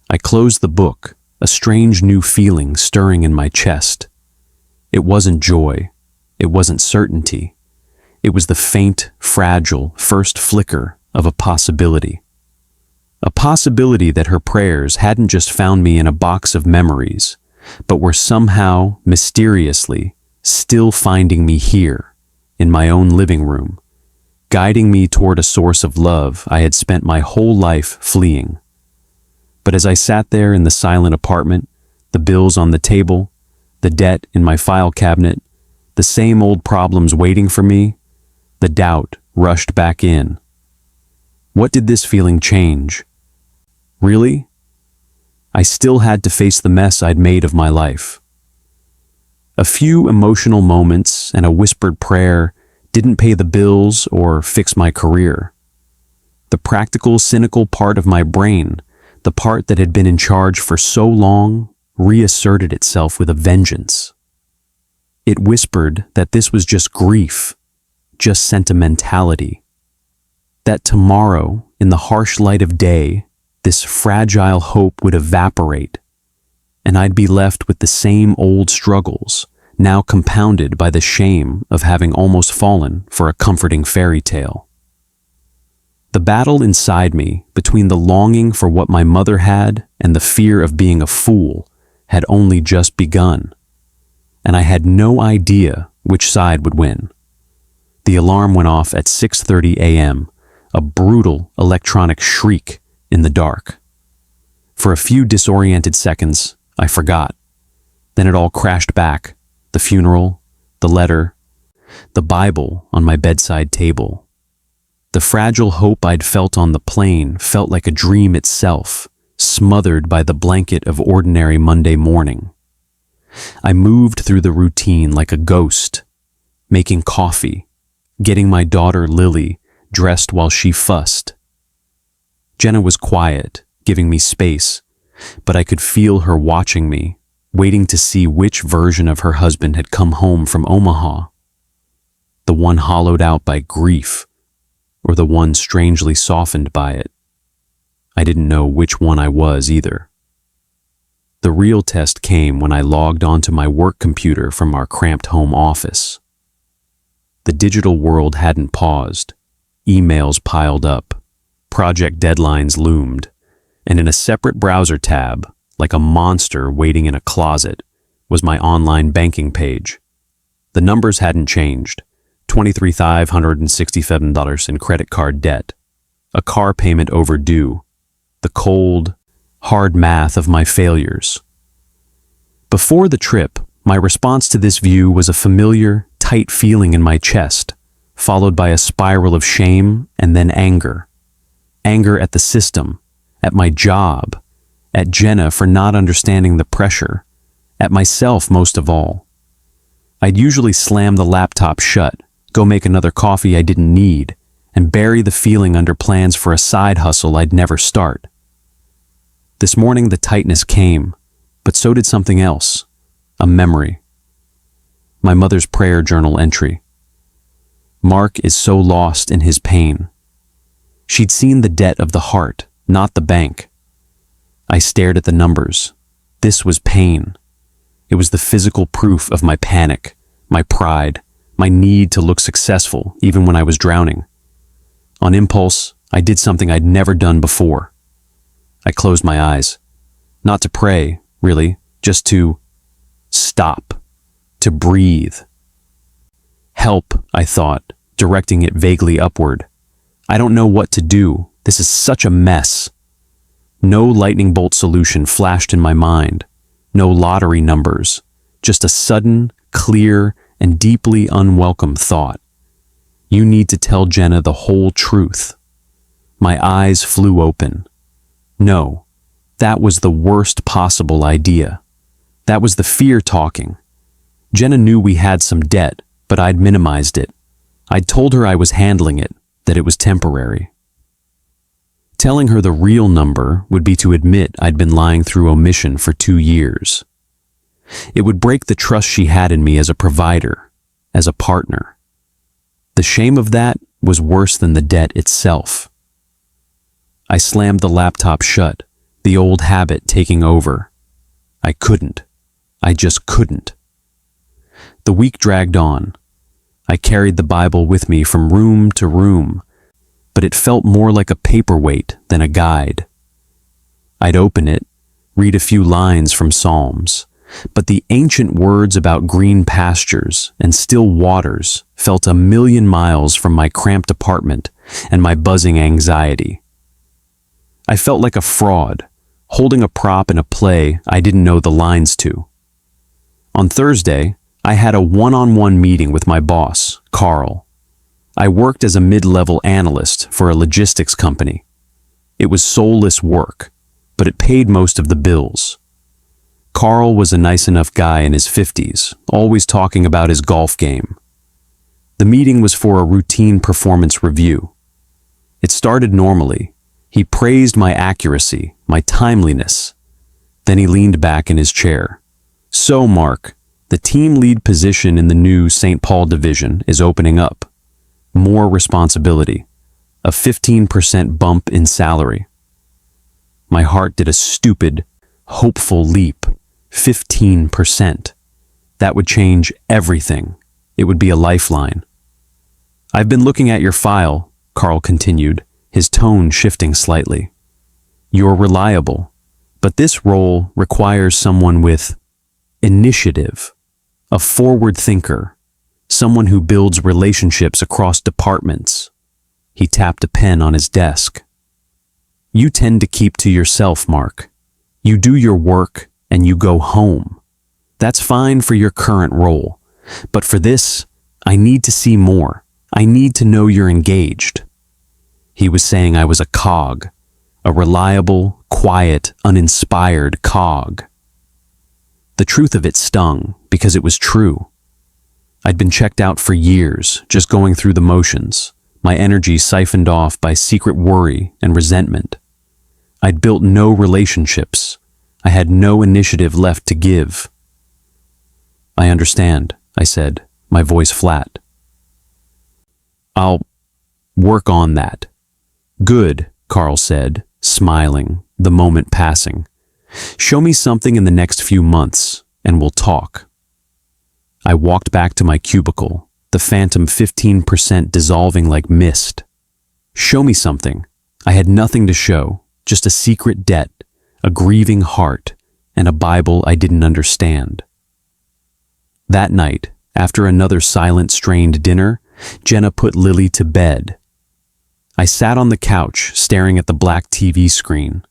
I closed the book, a strange new feeling stirring in my chest. It wasn't joy. It wasn't certainty. It was the faint, fragile first flicker of a possibility. A possibility that her prayers hadn't just found me in a box of memories, but were somehow, mysteriously, still finding me here, in my own living room, guiding me toward a source of love I had spent my whole life fleeing. But as I sat there in the silent apartment, the bills on the table, the debt in my file cabinet, the same old problems waiting for me, the doubt rushed back in. What did this feeling change? Really? I still had to face the mess I'd made of my life. A few emotional moments and a whispered prayer didn't pay the bills or fix my career. The practical, cynical part of my brain, the part that had been in charge for so long, reasserted itself with a vengeance. It whispered that this was just grief, just sentimentality. That tomorrow, in the harsh light of day, this fragile hope would evaporate, and I'd be left with the same old struggles, now compounded by the shame of having almost fallen for a comforting fairy tale. The battle inside me between the longing for what my mother had and the fear of being a fool had only just begun, and I had no idea which side would win. The alarm went off at 6:30 a.m., a brutal electronic shriek in the dark. For a few disoriented seconds, I forgot. Then it all crashed back. The funeral, the letter, the Bible on my bedside table. The fragile hope I'd felt on the plane felt like a dream itself, smothered by the blanket of ordinary Monday morning. I moved through the routine like a ghost, making coffee, getting my daughter Lily dressed while she fussed. Jenna was quiet, giving me space, but I could feel her watching me, waiting to see which version of her husband had come home from Omaha. The one hollowed out by grief, or the one strangely softened by it. I didn't know which one I was either. The real test came when I logged onto my work computer from our cramped home office. The digital world hadn't paused. Emails piled up, project deadlines loomed, and in a separate browser tab, like a monster waiting in a closet, was my online banking page. The numbers hadn't changed. $23,567 in credit card debt, a car payment overdue, the cold, hard math of my failures. Before the trip, my response to this view was a familiar, tight feeling in my chest, followed by a spiral of shame and then anger. Anger at the system, at my job, at Jenna for not understanding the pressure, at myself most of all. I'd usually slam the laptop shut, go make another coffee I didn't need, and bury the feeling under plans for a side hustle I'd never start. This morning the tightness came, but so did something else, a memory. My mother's prayer journal entry. Mark is so lost in his pain. She'd seen the debt of the heart, not the bank. I stared at the numbers. This was pain. It was the physical proof of my panic, my pride, my need to look successful even when I was drowning. On impulse, I did something I'd never done before. I closed my eyes. Not to pray, really, just to stop, to breathe. Help, I thought, directing it vaguely upward. I don't know what to do. This is such a mess. No lightning bolt solution flashed in my mind. No lottery numbers. Just a sudden, clear, and deeply unwelcome thought. You need to tell Jenna the whole truth. My eyes flew open. No, that was the worst possible idea. That was the fear talking. Jenna knew we had some debt, but I'd minimized it. I'd told her I was handling it, that it was temporary. Telling her the real number would be to admit I'd been lying through omission for 2 years. It would break the trust she had in me as a provider, as a partner. The shame of that was worse than the debt itself. I slammed the laptop shut, the old habit taking over. I couldn't. I just couldn't. The week dragged on. I carried the Bible with me from room to room, but it felt more like a paperweight than a guide. I'd open it, read a few lines from Psalms, but the ancient words about green pastures and still waters felt a million miles from my cramped apartment and my buzzing anxiety. I felt like a fraud, holding a prop in a play I didn't know the lines to. On Thursday, I had a one-on-one meeting with my boss, Carl. I worked as a mid-level analyst for a logistics company. It was soulless work, but it paid most of the bills. Carl was a nice enough guy in his 50s, always talking about his golf game. The meeting was for a routine performance review. It started normally. He praised my accuracy, my timeliness. Then he leaned back in his chair. So, Mark, the team lead position in the new St. Paul division is opening up. More responsibility. A 15% bump in salary. My heart did a stupid, hopeful leap. 15%. That would change everything. It would be a lifeline. I've been looking at your file, Carl continued, his tone shifting slightly. You're reliable, but this role requires someone with initiative, a forward thinker, someone who builds relationships across departments. He tapped a pen on his desk. You tend to keep to yourself, Mark. You do your work and you go home. That's fine for your current role, but for this, I need to see more. I need to know you're engaged. He was saying I was a cog, a reliable, quiet, uninspired cog. The truth of it stung because it was true. I'd been checked out for years, just going through the motions, my energy siphoned off by secret worry and resentment. I'd built no relationships, I had no initiative left to give. I understand, I said, my voice flat. I'll work on that. Good, Carl said, smiling, the moment passing. Show me something in the next few months, and we'll talk. I walked back to my cubicle, the phantom 15% dissolving like mist. Show me something. I had nothing to show, just a secret debt, a grieving heart, and a Bible I didn't understand. That night, after another silent, strained dinner, Jenna put Lily to bed. I sat on the couch, staring at the black TV screen.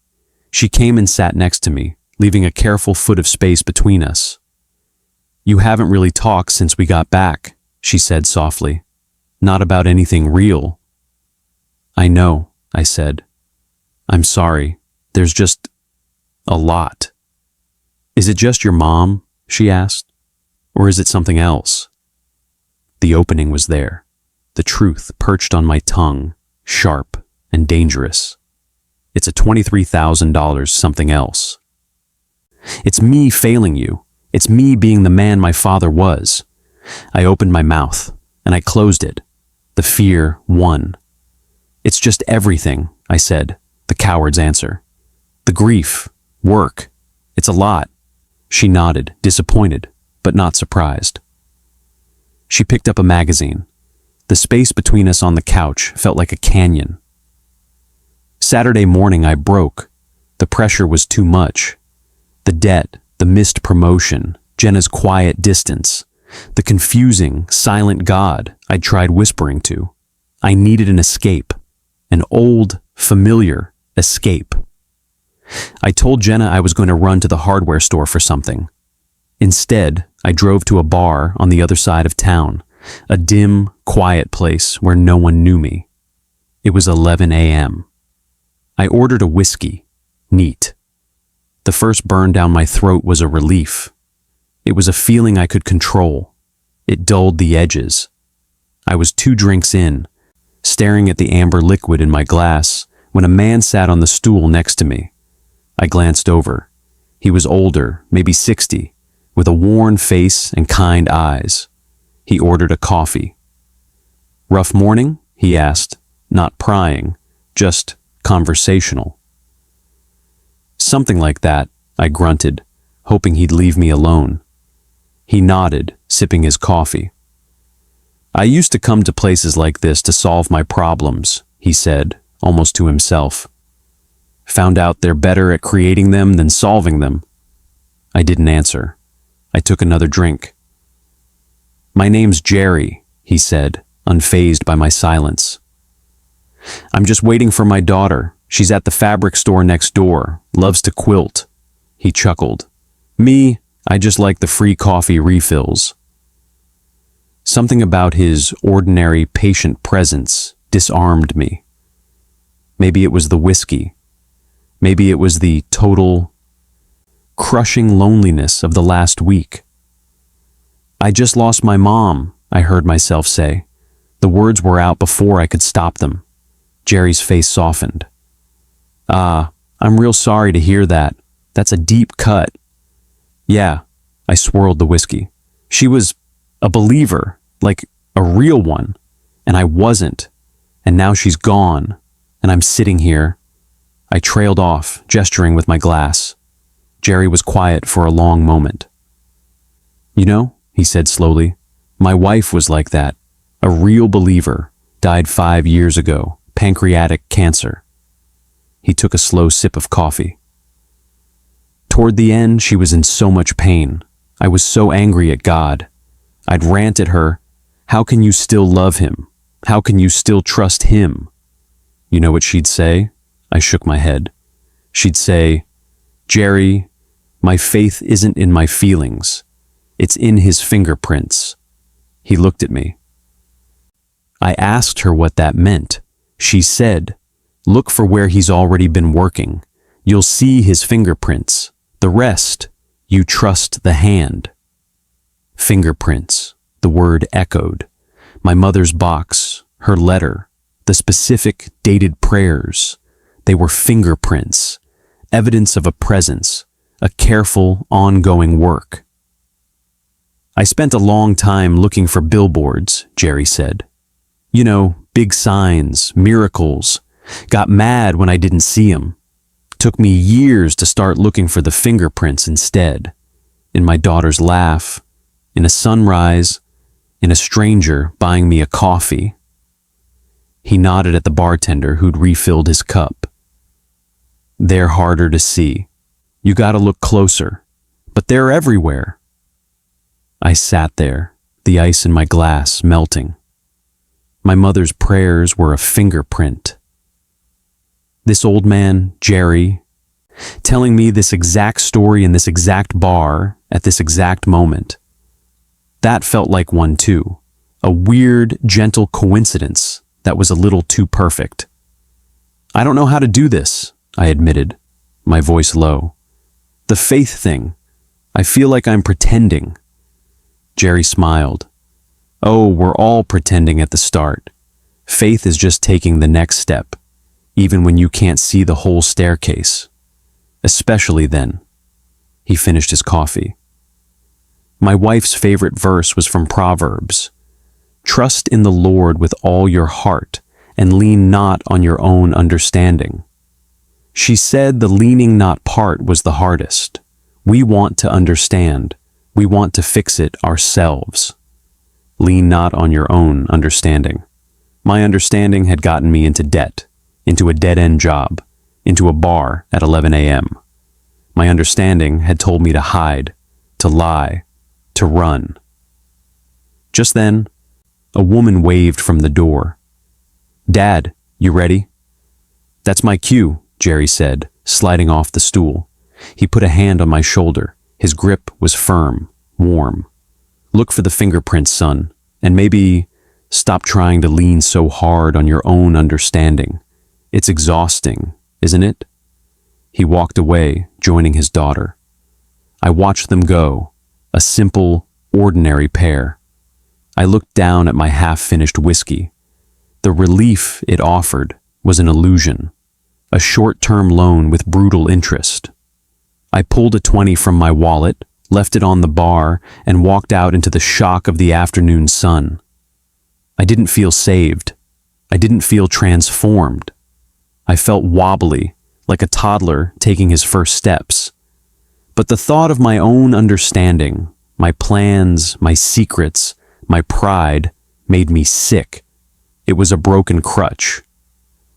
She came and sat next to me, leaving a careful foot of space between us. You haven't really talked since we got back, she said softly. Not about anything real. I know, I said. I'm sorry. There's just a lot. Is it just your mom? She asked. Or is it something else? The opening was there, the truth perched on my tongue, sharp and dangerous. It's a $23,000 something else. It's me failing you. It's me being the man my father was. I opened my mouth, and I closed it. The fear won. It's just everything, I said, the coward's answer. The grief, work, it's a lot. She nodded, disappointed, but not surprised. She picked up a magazine. The space between us on the couch felt like a canyon. Saturday morning I broke. The pressure was too much. The debt, the missed promotion, Jenna's quiet distance, the confusing, silent God I'd tried whispering to. I needed an escape, an old, familiar escape. I told Jenna I was going to run to the hardware store for something. Instead, I drove to a bar on the other side of town, a dim, quiet place where no one knew me. It was 11 a.m. I ordered a whiskey, neat. The first burn down my throat was a relief. It was a feeling I could control. It dulled the edges. I was 2 drinks in, staring at the amber liquid in my glass, when a man sat on the stool next to me. I glanced over. He was older, maybe 60, with a worn face and kind eyes. He ordered a coffee. Rough morning? He asked, not prying, just conversational. Something like that, I grunted, hoping he'd leave me alone. He nodded, sipping his coffee. I used to come to places like this to solve my problems, he said, almost to himself. Found out they're better at creating them than solving them. I didn't answer. I took another drink. My name's Jerry, he said, unfazed by my silence. I'm just waiting for my daughter. She's at the fabric store next door, loves to quilt. He chuckled. Me, I just like the free coffee refills. Something about his ordinary, patient presence disarmed me. Maybe it was the whiskey. Maybe it was the total, crushing loneliness of the last week. I just lost my mom, I heard myself say. The words were out before I could stop them. Jerry's face softened. I'm real sorry to hear that. That's a deep cut. Yeah, I swirled the whiskey. She was a believer, like a real one, and I wasn't. And now she's gone, and I'm sitting here. I trailed off, gesturing with my glass. Jerry was quiet for a long moment. You know, he said slowly, my wife was like that. A real believer, died 5 years ago, pancreatic cancer. He took a slow sip of coffee. Toward the end, she was in so much pain. I was so angry at God. I'd rant at her, how can you still love him? How can you still trust him? You know what she'd say? I shook my head. She'd say, Jerry, my faith isn't in my feelings. It's in his fingerprints. He looked at me. I asked her what that meant. She said, look for where he's already been working. You'll see his fingerprints. The rest, you trust the hand. Fingerprints, the word echoed. My mother's box, her letter, the specific dated prayers. They were fingerprints, evidence of a presence, a careful, ongoing work. I spent a long time looking for billboards, Jerry said. You know, big signs, miracles. Got mad when I didn't see 'em. Took me years to start looking for the fingerprints instead. In my daughter's laugh, in a sunrise, in a stranger buying me a coffee. He nodded at the bartender who'd refilled his cup. They're harder to see. You gotta look closer. But they're everywhere. I sat there, the ice in my glass melting. My mother's prayers were a fingerprint. This old man, Jerry, telling me this exact story in this exact bar at this exact moment. That felt like one too. A weird, gentle coincidence that was a little too perfect. I don't know how to do this, I admitted, my voice low. The faith thing. I feel like I'm pretending. Jerry smiled. Oh, we're all pretending at the start. Faith is just taking the next step, even when you can't see the whole staircase. Especially then. He finished his coffee. My wife's favorite verse was from Proverbs. Trust in the Lord with all your heart and lean not on your own understanding. She said the leaning not part was the hardest. We want to understand. We want to fix it ourselves. Lean not on your own understanding. My understanding had gotten me into debt, into a dead-end job, into a bar at 11 a.m. My understanding had told me to hide, to lie, to run. Just then, a woman waved from the door. Dad, you ready? That's my cue, Jerry said, sliding off the stool. He put a hand on my shoulder. His grip was firm, warm. Look for the fingerprints, son, and maybe stop trying to lean so hard on your own understanding. It's exhausting, isn't it? He walked away, joining his daughter. I watched them go, a simple, ordinary pair. I looked down at my half-finished whiskey. The relief it offered was an illusion, a short-term loan with brutal interest. I pulled a 20 from my wallet, left it on the bar, and walked out into the shock of the afternoon sun. I didn't feel saved. I didn't feel transformed. I felt wobbly, like a toddler taking his first steps. But the thought of my own understanding, my plans, my secrets, my pride, made me sick. It was a broken crutch.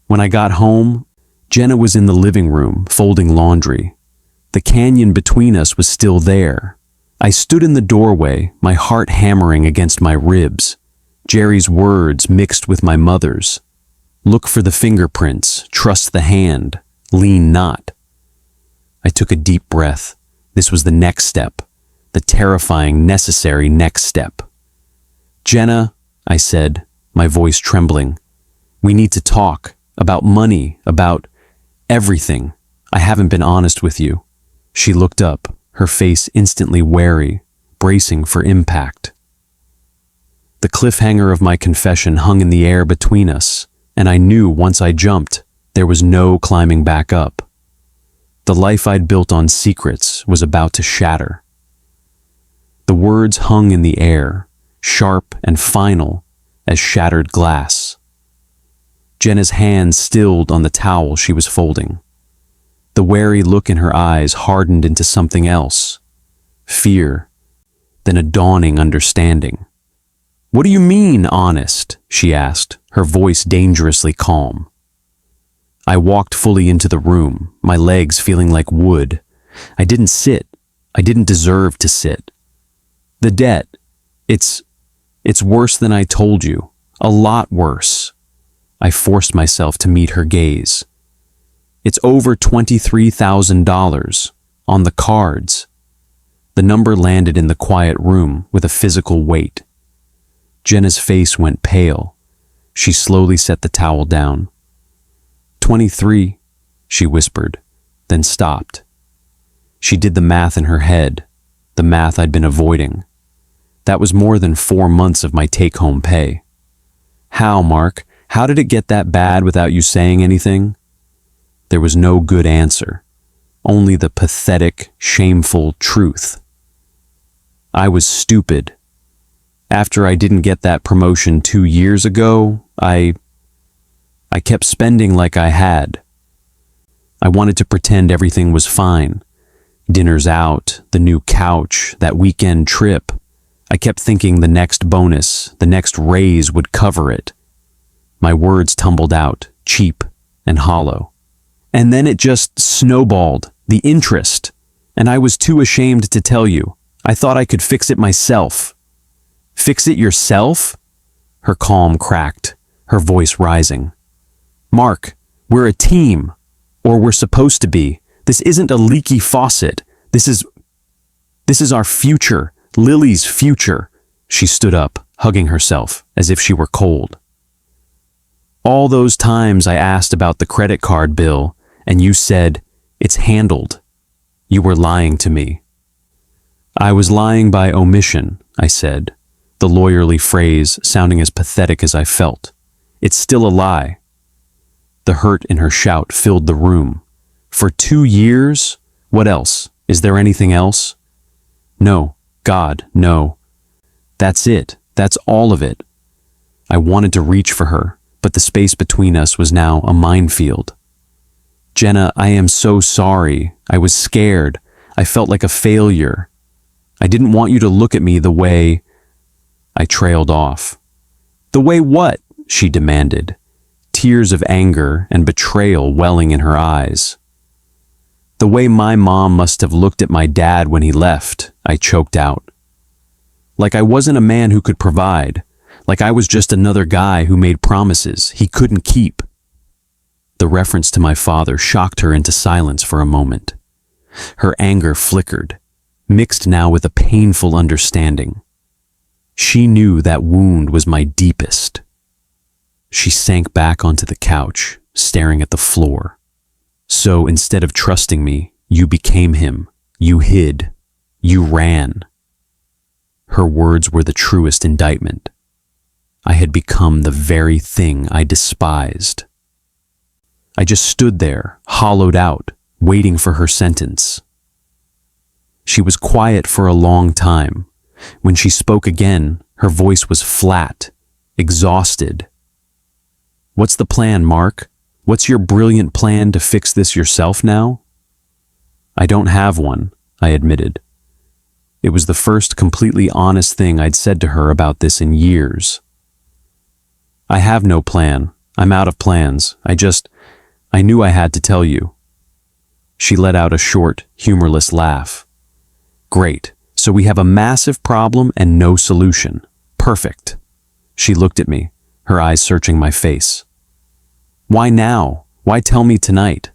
When I got home, Jenna was in the living room, folding laundry. The canyon between us was still there. I stood in the doorway, my heart hammering against my ribs. Jerry's words mixed with my mother's. Look for the fingerprints, trust the hand, lean not. I took a deep breath. This was the next step, the terrifying, necessary next step. Jenna, I said, my voice trembling, we need to talk about money, about everything. I haven't been honest with you. She looked up, her face instantly wary, bracing for impact. The cliffhanger of my confession hung in the air between us, and I knew once I jumped, there was no climbing back up. The life I'd built on secrets was about to shatter. The words hung in the air, sharp and final as shattered glass. Jenna's hand stilled on the towel she was folding. The wary look in her eyes hardened into something else. Fear, then a dawning understanding. What do you mean, honest? She asked, her voice dangerously calm. I walked fully into the room, my legs feeling like wood. I didn't sit. I didn't deserve to sit. The debt, it's worse than I told you. A lot worse. I forced myself to meet her gaze. It's over $23,000 on the cards. The number landed in the quiet room with a physical weight. Jenna's face went pale. She slowly set the towel down. 23, she whispered, then stopped. She did the math in her head, the math I'd been avoiding. That was more than 4 months of my take-home pay. How, Mark? How did it get that bad without you saying anything? There was no good answer. only the pathetic, shameful truth. I was stupid. After I didn't get that promotion 2 years ago, I kept spending like I had. I wanted to pretend everything was fine. Dinners out, the new couch, that weekend trip. I kept thinking the next bonus, the next raise would cover it. My words tumbled out, cheap and hollow. And then it just snowballed, the interest. And I was too ashamed to tell you. I thought I could fix it myself. Fix it yourself? Her calm cracked, her voice rising. Mark, we're a team. Or we're supposed to be. This isn't a leaky faucet. This is our future, Lily's future. She stood up, hugging herself, as if she were cold. All those times I asked about the credit card bill, and you said, it's handled. You were lying to me. I was lying by omission, I said, the lawyerly phrase sounding as pathetic as I felt. It's still a lie. The hurt in her shout filled the room. For 2 years? What else? Is there anything else? No, God, no. That's it. That's all of it. I wanted to reach for her, but the space between us was now a minefield. Jenna, I am so sorry. I was scared. I felt like a failure. I didn't want you to look at me the way... I trailed off. The way what? She demanded, tears of anger and betrayal welling in her eyes. The way my mom must have looked at my dad when he left, I choked out. Like I wasn't a man who could provide, like I was just another guy who made promises he couldn't keep. The reference to my father shocked her into silence for a moment. Her anger flickered, mixed now with a painful understanding. She knew that wound was my deepest. She sank back onto the couch, staring at the floor. So instead of trusting me, you became him. You hid. You ran. Her words were the truest indictment. I had become the very thing I despised. I just stood there, hollowed out, waiting for her sentence. She was quiet for a long time. When she spoke again, her voice was flat, exhausted. What's the plan, Mark? What's your brilliant plan to fix this yourself now? I don't have one, I admitted. It was the first completely honest thing I'd said to her about this in years. I have no plan. I'm out of plans. I knew I had to tell you. She let out a short, humorless laugh. Great. So we have a massive problem and no solution. Perfect. She looked at me, her eyes searching my face. Why now? Why tell me tonight?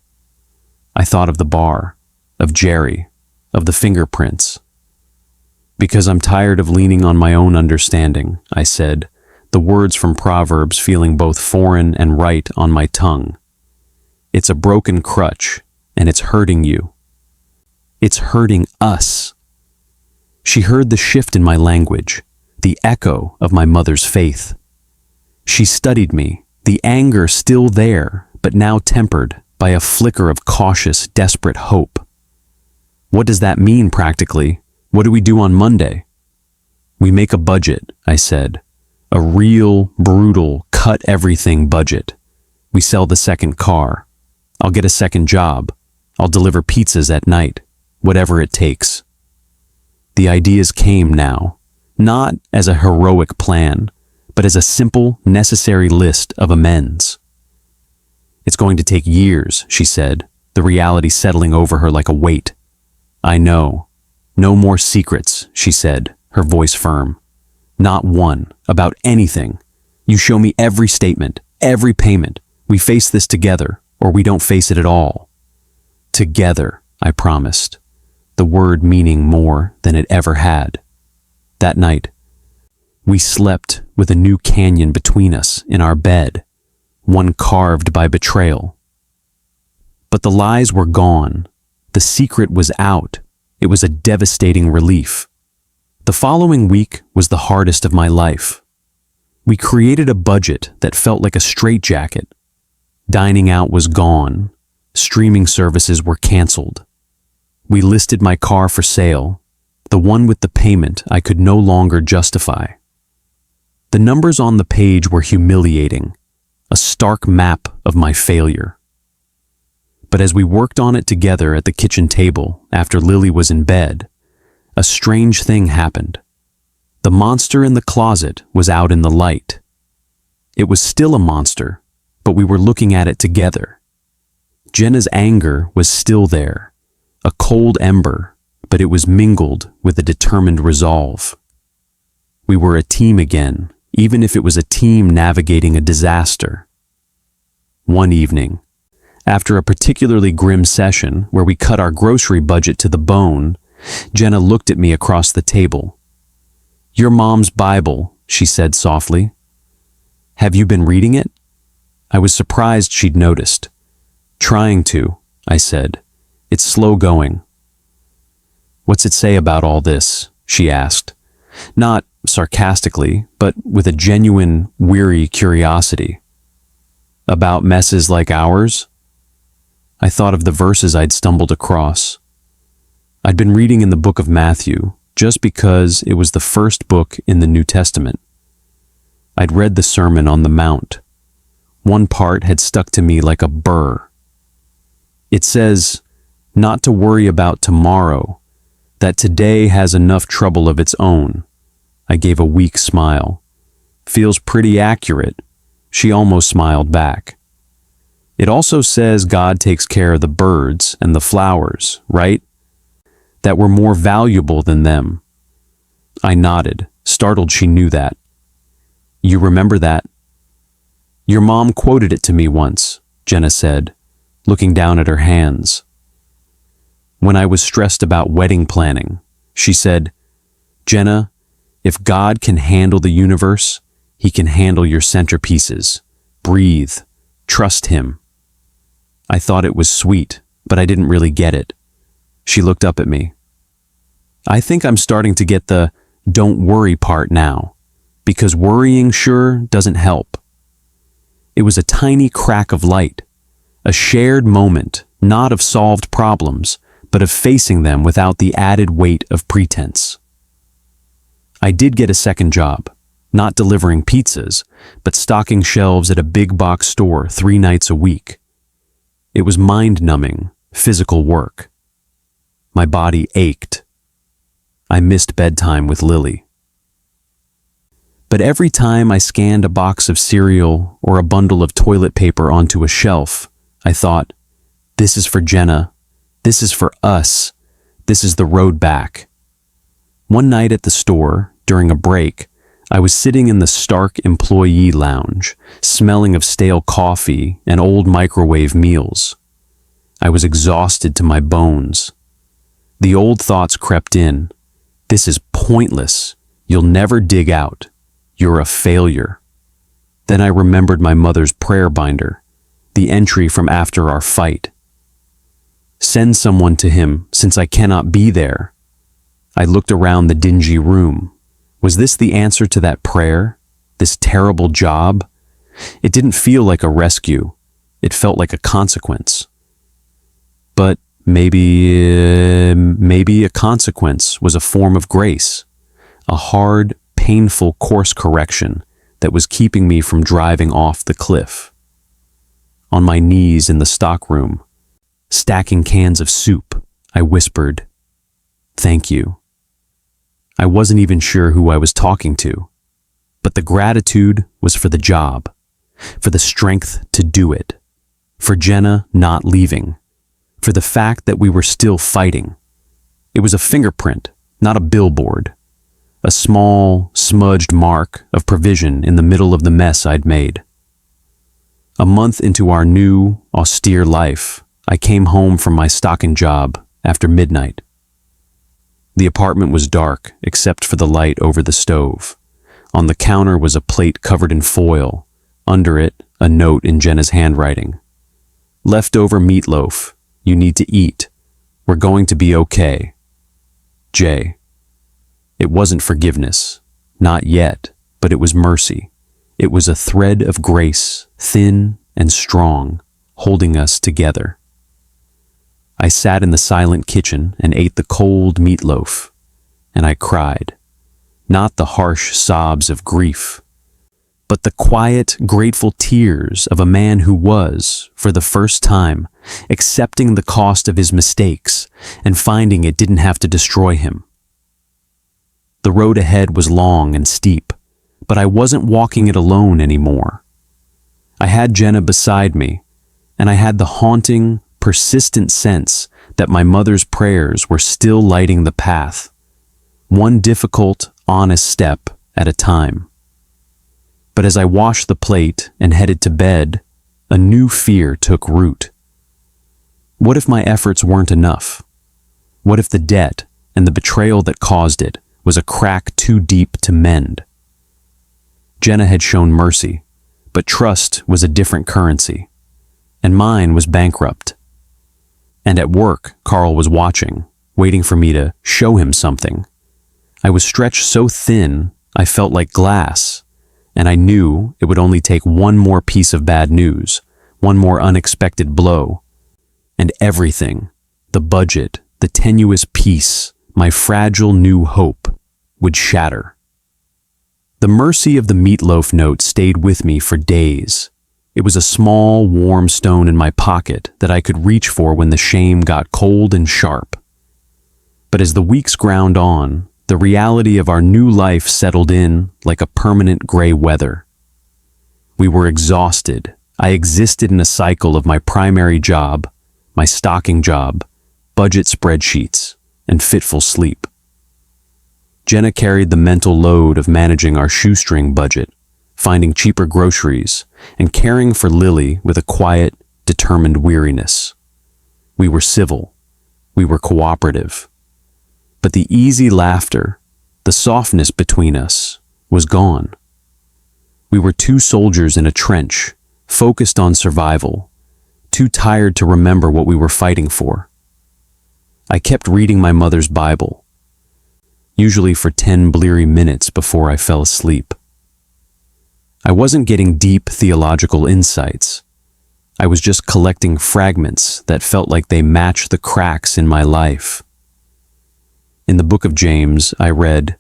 I thought of the bar, of Jerry, of the fingerprints. Because I'm tired of leaning on my own understanding, I said, the words from Proverbs feeling both foreign and right on my tongue. It's a broken crutch, and it's hurting you. It's hurting us. She heard the shift in my language, the echo of my mother's faith. She studied me, the anger still there, but now tempered by a flicker of cautious, desperate hope. What does that mean practically? What do we do on Monday? We make a budget, I said. A real, brutal, cut-everything budget. We sell the second car. I'll get a second job. I'll deliver pizzas at night, whatever it takes. The ideas came now, not as a heroic plan, but as a simple, necessary list of amends. It's going to take years, she said, the reality settling over her like a weight. I know. No more secrets, she said, her voice firm. Not one, about anything. You show me every statement, every payment. We face this together, or we don't face it at all. Together, I promised, the word meaning more than it ever had. That night, we slept with a new canyon between us in our bed, one carved by betrayal. But the lies were gone. The secret was out. It was a devastating relief. The following week was the hardest of my life. We created a budget that felt like a straitjacket. Dining out was gone. Streaming services were canceled. We listed my car for sale, the one with the payment I could no longer justify. The numbers on the page were humiliating, a stark map of my failure. But as we worked on it together at the kitchen table after Lily was in bed, a strange thing happened. The monster in the closet was out in the light. It was still a monster, but we were looking at it together. Jenna's anger was still there, a cold ember, but it was mingled with a determined resolve. We were a team again, even if it was a team navigating a disaster. One evening, after a particularly grim session where we cut our grocery budget to the bone, Jenna looked at me across the table. "Your mom's Bible," she said softly. "Have you been reading it?" I was surprised she'd noticed. "Trying to," I said. "It's slow going." "What's it say about all this?" she asked. Not sarcastically, but with a genuine, weary curiosity. "About messes like ours?" I thought of the verses I'd stumbled across. I'd been reading in the book of Matthew, just because it was the first book in the New Testament. I'd read the Sermon on the Mount. One part had stuck to me like a burr. It says, not to worry about tomorrow, that today has enough trouble of its own. I gave a weak smile. Feels pretty accurate. She almost smiled back. It also says God takes care of the birds and the flowers, right? That we're more valuable than them. I nodded, startled she knew that. You remember that? Your mom quoted it to me once, Jenna said, looking down at her hands. When I was stressed about wedding planning, she said, Jenna, if God can handle the universe, he can handle your centerpieces. Breathe. Trust him. I thought it was sweet, but I didn't really get it. She looked up at me. I think I'm starting to get the don't worry part now, because worrying sure doesn't help. It was a tiny crack of light, a shared moment, not of solved problems, but of facing them without the added weight of pretense. I did get a second job, not delivering pizzas, but stocking shelves at a big box store 3 nights a week. It was mind-numbing, physical work. My body ached. I missed bedtime with Lily. But every time I scanned a box of cereal or a bundle of toilet paper onto a shelf, I thought, this is for Jenna. This is for us. This is the road back. One night at the store, during a break, I was sitting in the Stark employee lounge, smelling of stale coffee and old microwave meals. I was exhausted to my bones. The old thoughts crept in. This is pointless. You'll never dig out. You're a failure. Then I remembered my mother's prayer binder, the entry from after our fight. Send someone to him, since I cannot be there. I looked around the dingy room. Was this the answer to that prayer? This terrible job? It didn't feel like a rescue. It felt like a consequence. But maybe a consequence was a form of grace, a hard, painful course correction that was keeping me from driving off the cliff. On my knees in the stockroom, stacking cans of soup, I whispered, "Thank you." I wasn't even sure who I was talking to, but the gratitude was for the job, for the strength to do it, for Jenna not leaving, for the fact that we were still fighting. It was a fingerprint, not a billboard, a small, smudged mark of provision in the middle of the mess I'd made. A month into our new, austere life, I came home from my stocking job after midnight. The apartment was dark, except for the light over the stove. On the counter was a plate covered in foil. Under it, a note in Jenna's handwriting. Leftover meatloaf. You need to eat. We're going to be okay. J. It wasn't forgiveness. Not yet, but it was mercy. It was a thread of grace, thin and strong, holding us together. I sat in the silent kitchen and ate the cold meatloaf, and I cried. Not the harsh sobs of grief, but the quiet, grateful tears of a man who was, for the first time, accepting the cost of his mistakes and finding it didn't have to destroy him. The road ahead was long and steep, but I wasn't walking it alone anymore. I had Jenna beside me, and I had the haunting, persistent sense that my mother's prayers were still lighting the path, one difficult, honest step at a time. But as I washed the plate and headed to bed, a new fear took root. What if my efforts weren't enough? What if the debt and the betrayal that caused it was a crack too deep to mend? Jenna had shown mercy, but trust was a different currency, and mine was bankrupt. And at work, Carl was watching, waiting for me to show him something. I was stretched so thin, I felt like glass, and I knew it would only take one more piece of bad news, one more unexpected blow, and everything, the budget, the tenuous peace, my fragile new hope, would shatter. The mercy of the meatloaf note stayed with me for days. It was a small, warm stone in my pocket that I could reach for when the shame got cold and sharp. But as the weeks ground on, the reality of our new life settled in like a permanent gray weather. We were exhausted. I existed in a cycle of my primary job, my stocking job, budget spreadsheets, and fitful sleep. Jenna carried the mental load of managing our shoestring budget, finding cheaper groceries, and caring for Lily with a quiet, determined weariness. We were civil. We were cooperative. But the easy laughter, the softness between us, was gone. We were two soldiers in a trench, focused on survival, too tired to remember what we were fighting for. I kept reading my mother's Bible, usually for 10 bleary minutes before I fell asleep. I wasn't getting deep theological insights. I was just collecting fragments that felt like they matched the cracks in my life. In the book of James, I read,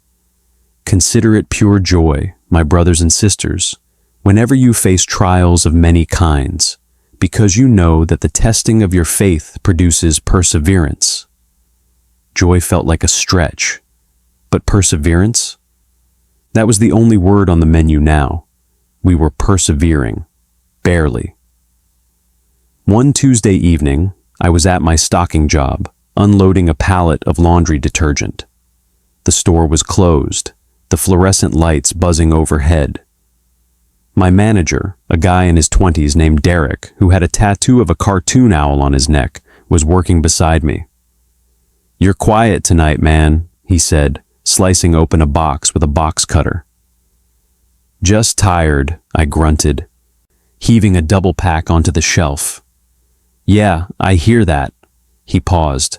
"Consider it pure joy, my brothers and sisters, whenever you face trials of many kinds, because you know that the testing of your faith produces perseverance." Joy felt like a stretch, but perseverance? That was the only word on the menu now. We were persevering, barely. One Tuesday evening, I was at my stocking job, unloading a pallet of laundry detergent. The store was closed, the fluorescent lights buzzing overhead. My manager, a guy in his 20s named Derek, who had a tattoo of a cartoon owl on his neck, was working beside me. "You're quiet tonight, man," he said, slicing open a box with a box cutter. "Just tired," I grunted, heaving a double pack onto the shelf. "Yeah, I hear that." He paused.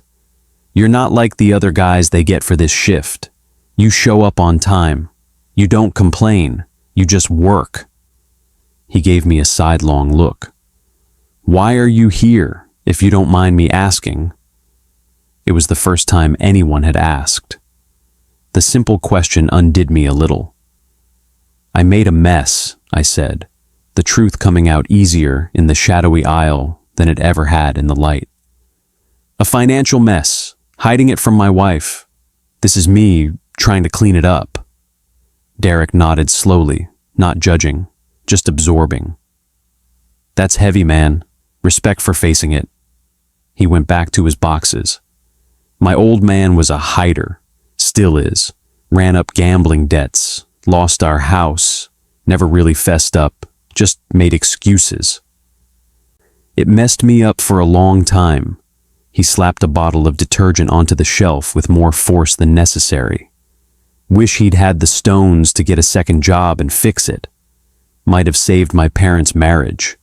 "You're not like the other guys they get for this shift. You show up on time. You don't complain. You just work." He gave me a sidelong look. "Why are you here, if you don't mind me asking?" It was the first time anyone had asked. The simple question undid me a little. "I made a mess," I said, the truth coming out easier in the shadowy aisle than it ever had in the light. "A financial mess, hiding it from my wife. This is me trying to clean it up." Derek nodded slowly, not judging, just absorbing. "That's heavy, man. Respect for facing it." He went back to his boxes. "My old man was a hider, still is. Ran up gambling debts, lost our house, never really fessed up, just made excuses. It messed me up for a long time." He slapped a bottle of detergent onto the shelf with more force than necessary. "Wish he'd had the stones to get a second job and fix it. Might have saved my parents' marriage."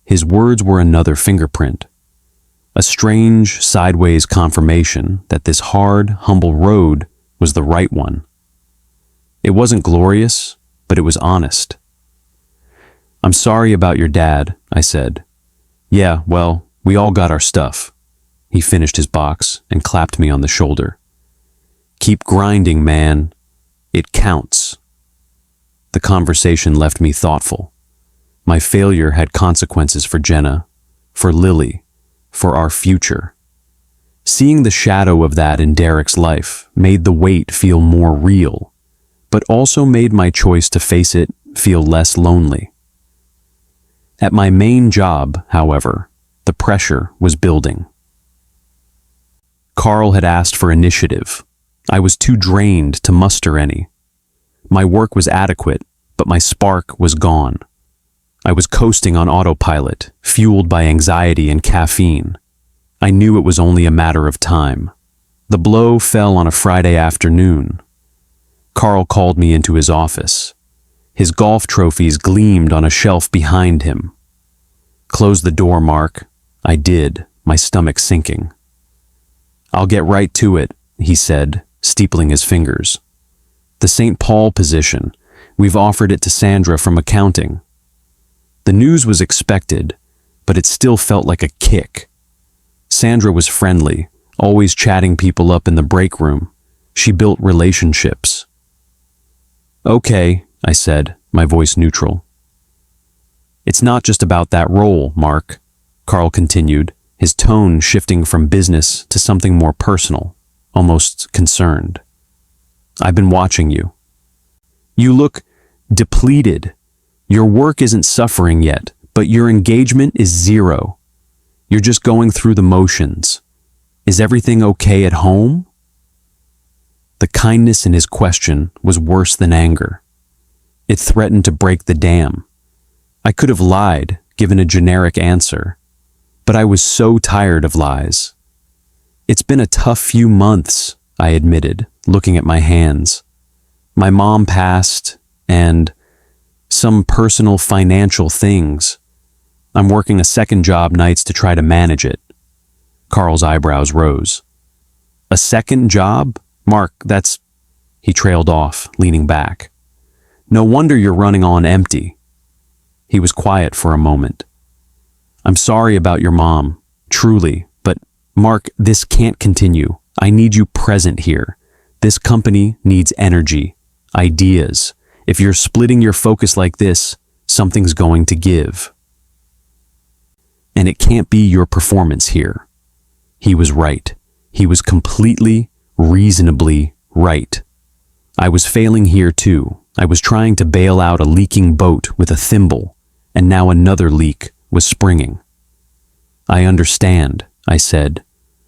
His words were another fingerprint. A strange, sideways confirmation that this hard, humble road was the right one. It wasn't glorious, but it was honest. "I'm sorry about your dad," I said. "Yeah, well, we all got our stuff. He finished his box and clapped me on the shoulder. Keep grinding, man. It counts. The conversation left me thoughtful. My failure had consequences for Jenna, for Lily, for our future. Seeing the shadow of that in Derek's life made the weight feel more real, but also made my choice to face it feel less lonely. At my main job, however, the pressure was building. Carl had asked for initiative. I was too drained to muster any. My work was adequate, but my spark was gone. I was coasting on autopilot, fueled by anxiety and caffeine. I knew it was only a matter of time. The blow fell on a Friday afternoon. Carl called me into his office. His golf trophies gleamed on a shelf behind him. Close the door, Mark. I did, my stomach sinking. I'll get right to it, he said, steepling his fingers. The St. Paul position. We've offered it to Sandra from accounting. The news was expected, but it still felt like a kick. Sandra was friendly, always chatting people up in the break room. She built relationships. Okay, I said, my voice neutral. It's not just about that role, Mark, Carl continued, his tone shifting from business to something more personal, almost concerned. I've been watching you. You look depleted. Your work isn't suffering yet, but your engagement is zero. You're just going through the motions. Is everything okay at home? The kindness in his question was worse than anger. It threatened to break the dam. I could have lied, given a generic answer, but I was so tired of lies. It's been a tough few months, I admitted, looking at my hands. My mom passed, and some personal financial things. I'm working a second job nights to try to manage it. Carl's eyebrows rose. A second job? Mark, that's... He trailed off, leaning back. No wonder you're running on empty. He was quiet for a moment. I'm sorry about your mom, truly, but Mark, this can't continue. I need you present here. This company needs energy, ideas. If you're splitting your focus like this, something's going to give. And it can't be your performance here. He was right. He was completely, reasonably right. I was failing here too. I was trying to bail out a leaking boat with a thimble, and now another leak was springing. I understand, I said,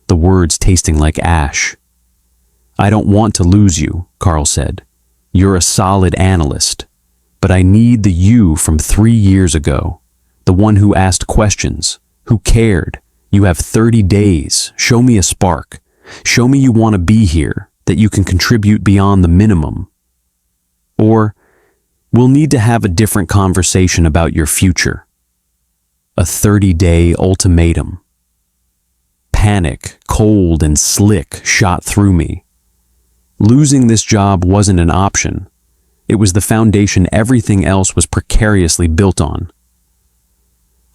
the words tasting like ash. I don't want to lose you, Carl said. You're a solid analyst, but I need the you from 3 years ago, the one who asked questions, who cared. You have 30 days. Show me a spark. Show me you want to be here, that you can contribute beyond the minimum. Or we'll need to have a different conversation about your future. A 30-day ultimatum. Panic, cold and slick, shot through me. Losing this job wasn't an option. It was the foundation everything else was precariously built on.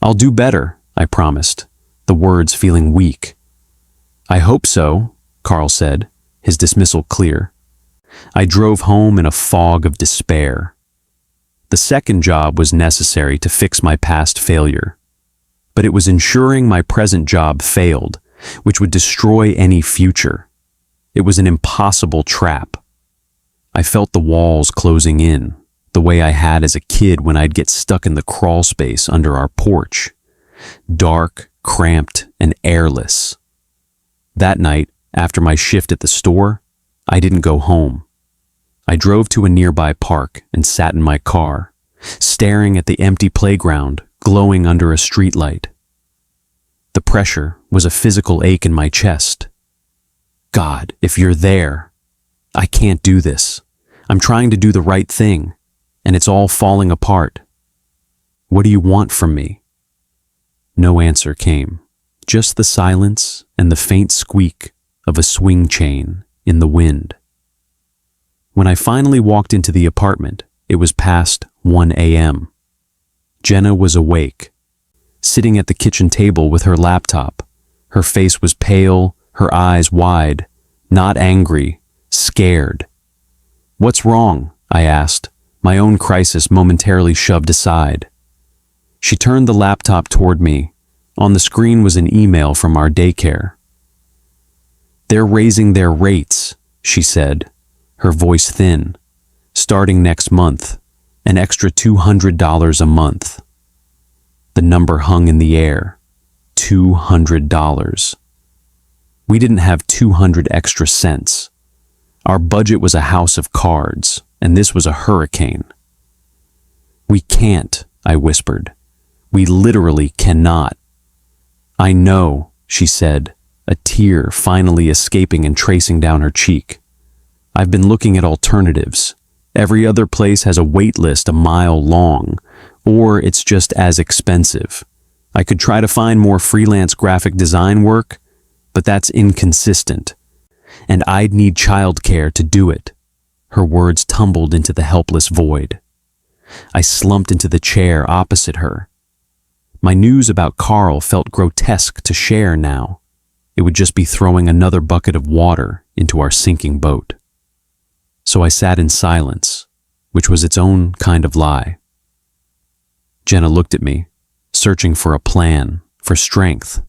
I'll do better, I promised, the words feeling weak. I hope so, Carl said, his dismissal clear. I drove home in a fog of despair. The second job was necessary to fix my past failure, but it was ensuring my present job failed, which would destroy any future. It was an impossible trap. I felt the walls closing in, the way I had as a kid when I'd get stuck in the crawl space under our porch. Dark, cramped, and airless. That night, after my shift at the store, I didn't go home. I drove to a nearby park and sat in my car, staring at the empty playground glowing under a streetlight. The pressure was a physical ache in my chest. God, if you're there, I can't do this. I'm trying to do the right thing, and it's all falling apart. What do you want from me? No answer came, just the silence and the faint squeak of a swing chain in the wind. When I finally walked into the apartment, it was past 1 a.m. Jenna was awake, sitting at the kitchen table with her laptop, Her face was pale, her eyes wide, not angry, scared. "What's wrong?" I asked, my own crisis momentarily shoved aside. She turned the laptop toward me. On the screen was an email from our daycare. "They're raising their rates," she said, her voice thin. "Starting next month, an extra $200 a month." The number hung in the air. $200. We didn't have 200 extra cents. Our budget was a house of cards, and this was a hurricane. "We can't," I whispered. "We literally cannot." "I know," she said, a tear finally escaping and tracing down her cheek. "I've been looking at alternatives. Every other place has a wait list a mile long, or it's just as expensive. I could try to find more freelance graphic design work, but that's inconsistent. And I'd need childcare to do it." Her words tumbled into the helpless void. I slumped into the chair opposite her. My news about Carl felt grotesque to share now. It would just be throwing another bucket of water into our sinking boat. So I sat in silence, which was its own kind of lie. Jenna looked at me, searching for a plan, for strength,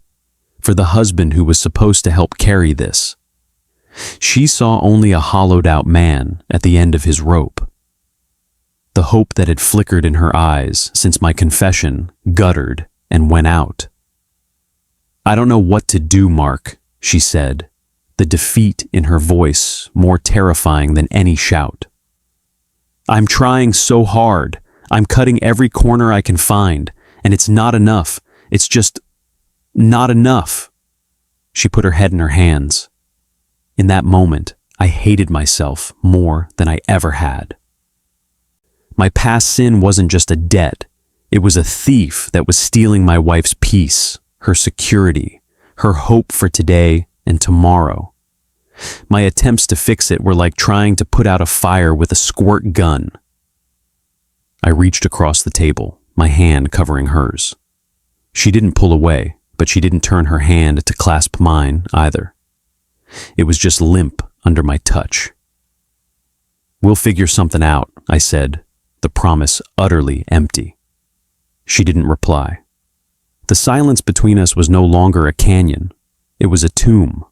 for the husband who was supposed to help carry this. She saw only a hollowed-out man at the end of his rope. The hope that had flickered in her eyes since my confession guttered and went out. "I don't know what to do, Mark," she said, the defeat in her voice more terrifying than any shout. "I'm trying so hard. I'm cutting every corner I can find, and it's not enough. It's just not enough." She put her head in her hands. In that moment, I hated myself more than I ever had. My past sin wasn't just a debt. It was a thief that was stealing my wife's peace, her security, her hope for today and tomorrow. My attempts to fix it were like trying to put out a fire with a squirt gun. I reached across the table, my hand covering hers. She didn't pull away, but she didn't turn her hand to clasp mine either. It was just limp under my touch. "We'll figure something out," I said, the promise utterly empty. She didn't reply. The silence between us was no longer a canyon. It was a tomb.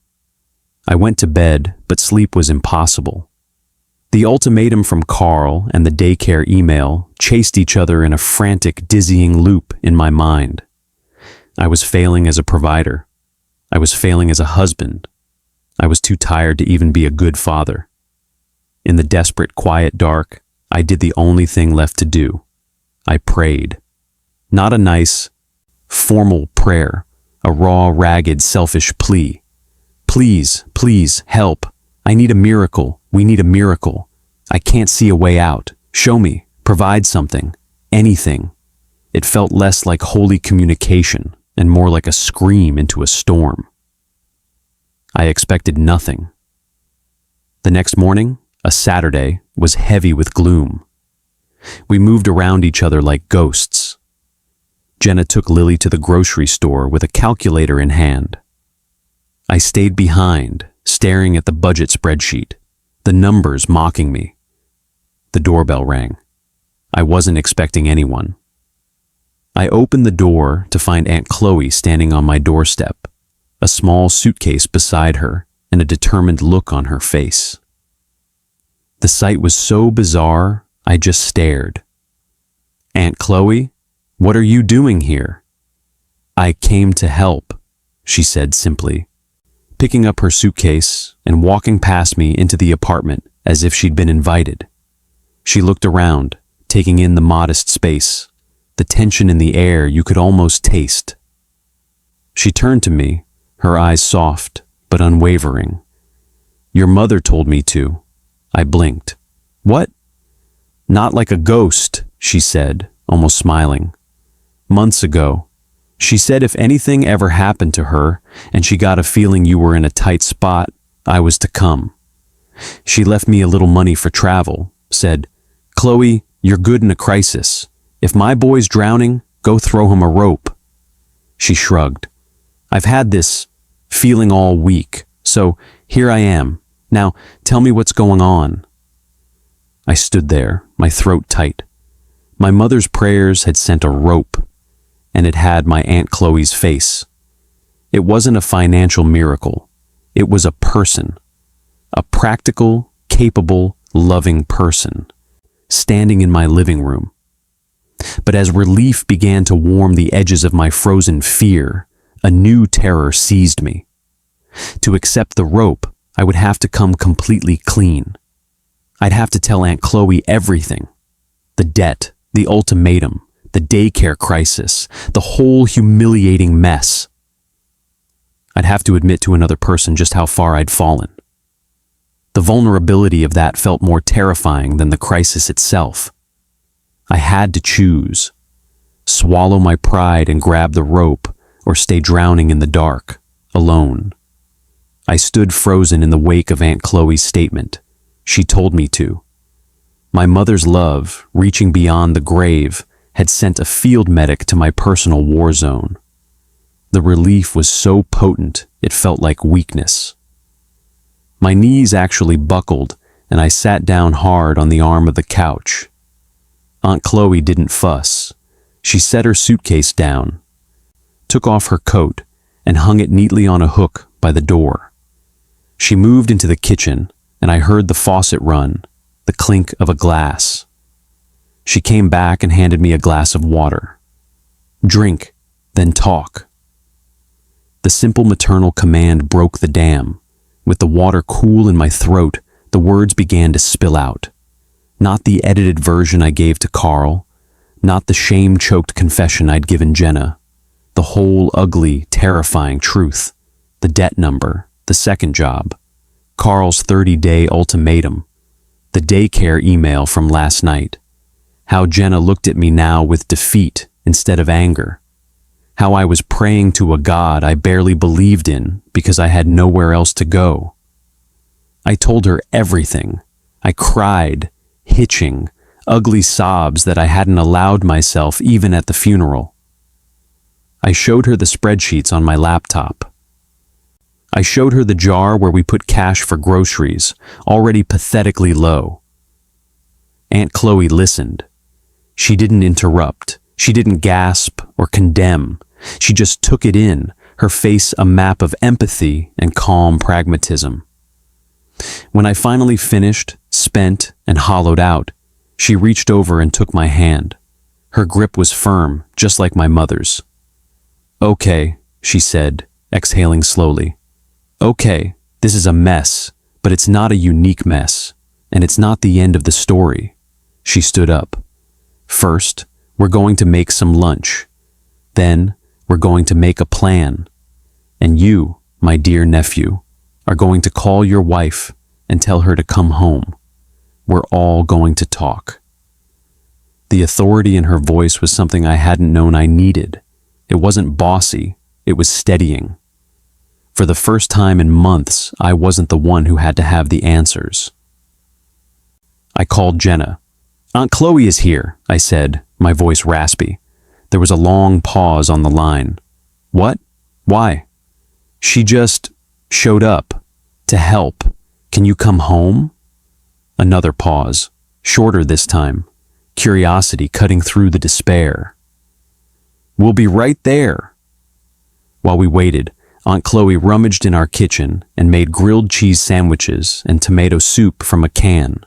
I went to bed, but sleep was impossible. The ultimatum from Carl and the daycare email chased each other in a frantic, dizzying loop in my mind. I was failing as a provider. I was failing as a husband. I was too tired to even be a good father. In the desperate, quiet dark, I did the only thing left to do. I prayed. Not a nice, formal prayer, a raw, ragged, selfish plea. "Please, please, help. I need a miracle. We need a miracle. I can't see a way out. Show me. Provide something. Anything." It felt less like holy communication and more like a scream into a storm. I expected nothing. The next morning, a Saturday, was heavy with gloom. We moved around each other like ghosts. Jenna took Lily to the grocery store with a calculator in hand. I stayed behind, staring at the budget spreadsheet, the numbers mocking me. The doorbell rang. I wasn't expecting anyone. I opened the door to find Aunt Chloe standing on my doorstep, a small suitcase beside her and a determined look on her face. The sight was so bizarre, I just stared. "Aunt Chloe, what are you doing here?" "I came to help," she said simply, picking up her suitcase and walking past me into the apartment as if she'd been invited. She looked around, taking in the modest space, the tension in the air you could almost taste. She turned to me, her eyes soft but unwavering. "Your mother told me to." I blinked. "What?" "Not like a ghost," she said, almost smiling. "Months ago. She said if anything ever happened to her and she got a feeling you were in a tight spot, I was to come. She left me a little money for travel, said, 'Chloe, you're good in a crisis. If my boy's drowning, go throw him a rope.'" She shrugged. "I've had this feeling all weak. So here I am. Now tell me what's going on. I stood there, my throat tight. My mother's prayers had sent a rope, and it had my Aunt Chloe's face. It wasn't a financial miracle. It was a person. A practical, capable, loving person, standing in my living room. But as relief began to warm the edges of my frozen fear, a new terror seized me. To accept the rope, I would have to come completely clean. I'd have to tell Aunt Chloe everything. The debt, the ultimatum, the daycare crisis, the whole humiliating mess. I'd have to admit to another person just how far I'd fallen. The vulnerability of that felt more terrifying than the crisis itself. I had to choose. Swallow my pride and grab the rope, or stay drowning in the dark, alone. I stood frozen in the wake of Aunt Chloe's statement. She told me to. My mother's love, reaching beyond the grave, had sent a field medic to my personal war zone. The relief was so potent, it felt like weakness. My knees actually buckled, and I sat down hard on the arm of the couch. Aunt Chloe didn't fuss. She set her suitcase down, took off her coat, and hung it neatly on a hook by the door. She moved into the kitchen, and I heard the faucet run, the clink of a glass. She came back and handed me a glass of water. Drink, then talk. The simple maternal command broke the dam. With the water cool in my throat, the words began to spill out. Not the edited version I gave to Carl, not the shame-choked confession I'd given Jenna. The whole ugly, terrifying truth. The debt number, the second job, Carl's 30-day ultimatum, the daycare email from last night. How Jenna looked at me now with defeat instead of anger. How I was praying to a God I barely believed in because I had nowhere else to go. I told her everything. I cried, hitching, ugly sobs that I hadn't allowed myself even at the funeral. I showed her the spreadsheets on my laptop. I showed her the jar where we put cash for groceries, already pathetically low. Aunt Chloe listened. She didn't interrupt. She didn't gasp or condemn. She just took it in, her face a map of empathy and calm pragmatism. When I finally finished, spent, and hollowed out, she reached over and took my hand. Her grip was firm, just like my mother's. "Okay," she said, exhaling slowly. "Okay, this is a mess, but it's not a unique mess, and it's not the end of the story." She stood up. "First, we're going to make some lunch. Then, we're going to make a plan. And you, my dear nephew, are going to call your wife and tell her to come home. We're all going to talk." The authority in her voice was something I hadn't known I needed. It wasn't bossy, it was steadying. For the first time in months, I wasn't the one who had to have the answers. I called Jenna. "Aunt Chloe is here," I said, my voice raspy. There was a long pause on the line. "What? Why?" "She just showed up. To help. Can you come home?" Another pause, shorter this time, curiosity cutting through the despair. "We'll be right there." While we waited, Aunt Chloe rummaged in our kitchen and made grilled cheese sandwiches and tomato soup from a can.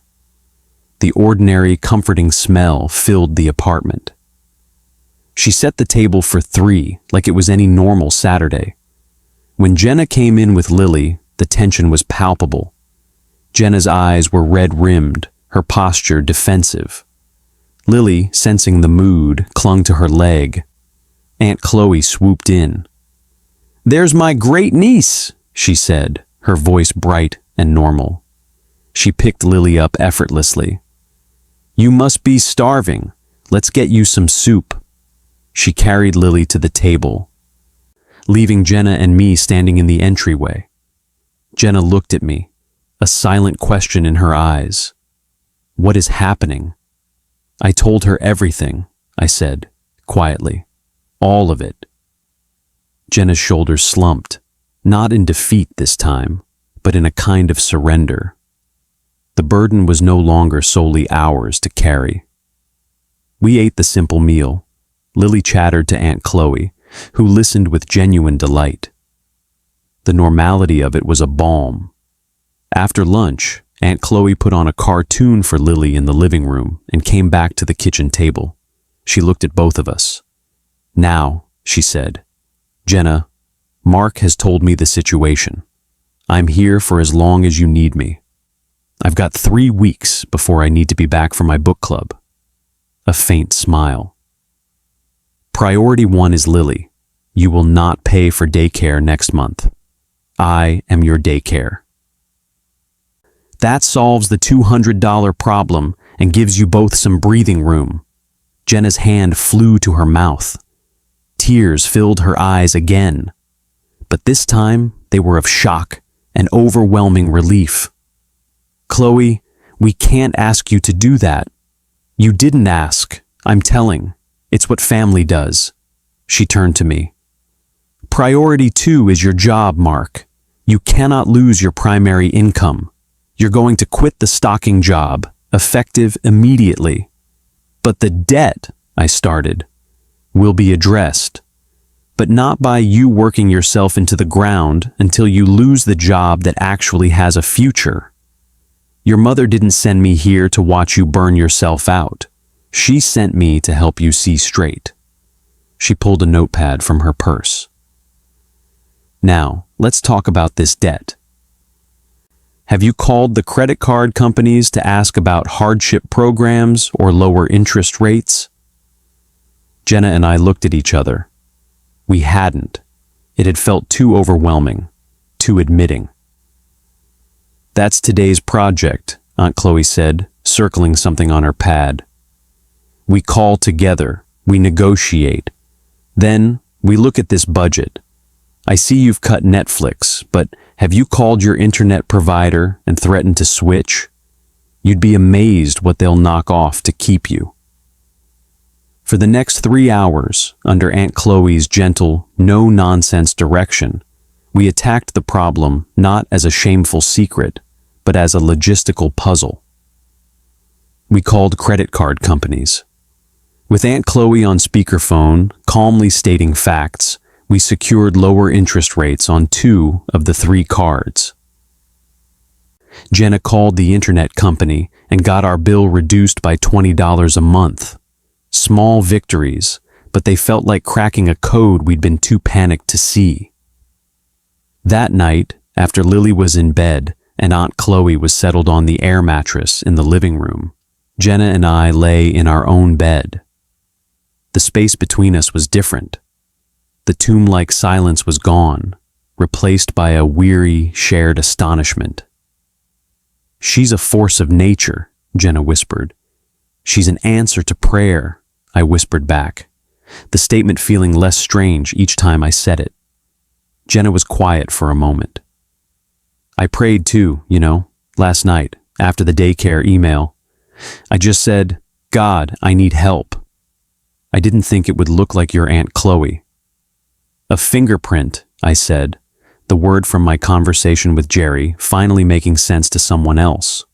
The ordinary, comforting smell filled the apartment. She set the table for 3 like it was any normal Saturday. When Jenna came in with Lily, the tension was palpable. Jenna's eyes were red-rimmed, her posture defensive. Lily, sensing the mood, clung to her leg. Aunt Chloe swooped in. "There's my great niece," she said, her voice bright and normal. She picked Lily up effortlessly. "You must be starving. Let's get you some soup." She carried Lily to the table, leaving Jenna and me standing in the entryway. Jenna looked at me, a silent question in her eyes. "What is happening?" "I told her everything," I said, quietly. "All of it." Jenna's shoulders slumped. not in defeat this time, but in a kind of surrender. The burden was no longer solely ours to carry. We ate the simple meal. Lily chattered to Aunt Chloe, who listened with genuine delight. The normality of it was a balm. After lunch, Aunt Chloe put on a cartoon for Lily in the living room and came back to the kitchen table. She looked at both of us. "Now," she said, "Jenna, Mark has told me the situation. I'm here for as long as you need me. I've got 3 weeks before I need to be back for my book club." A faint smile. "Priority 1 is Lily. You will not pay for daycare next month. I am your daycare." "That solves the $200 problem and gives you both some breathing room." Jenna's hand flew to her mouth. Tears filled her eyes again, but this time they were of shock and overwhelming relief. "Chloe, we can't ask you to do that." "You didn't ask, I'm telling. It's what family does." She turned to me. "Priority 2 is your job, Mark. You cannot lose your primary income. You're going to quit the stocking job, effective immediately." "But the debt," I started, "will be addressed, but not by you working yourself into the ground until you lose the job that actually has a future. Your mother didn't send me here to watch you burn yourself out. She sent me to help you see straight." She pulled a notepad from her purse. "Now, let's talk about this debt. Have you called the credit card companies to ask about hardship programs or lower interest rates?" Jenna and I looked at each other. We hadn't. It had felt too overwhelming, too admitting. "That's today's project," Aunt Chloe said, circling something on her pad. "We call together, we negotiate. Then we look at this budget. I see you've cut Netflix, but have you called your internet provider and threatened to switch? You'd be amazed what they'll knock off to keep you." For the next 3 hours, under Aunt Chloe's gentle, no-nonsense direction, we attacked the problem not as a shameful secret, but as a logistical puzzle. We called credit card companies. With Aunt Chloe on speakerphone, calmly stating facts, we secured lower interest rates on 2 of the 3 cards. Jenna called the internet company and got our bill reduced by $20 a month. Small victories, but they felt like cracking a code we'd been too panicked to see. That night, after Lily was in bed and Aunt Chloe was settled on the air mattress in the living room, Jenna and I lay in our own bed. The space between us was different. The tomb-like silence was gone, replaced by a weary, shared astonishment. "She's a force of nature," Jenna whispered. "She's an answer to prayer," I whispered back, the statement feeling less strange each time I said it. Jenna was quiet for a moment. "I prayed too, last night, after the daycare email. I just said, 'God, I need help.' I didn't think it would look like your Aunt Chloe." "A fingerprint," I said, the word from my conversation with Jerry finally making sense to someone else.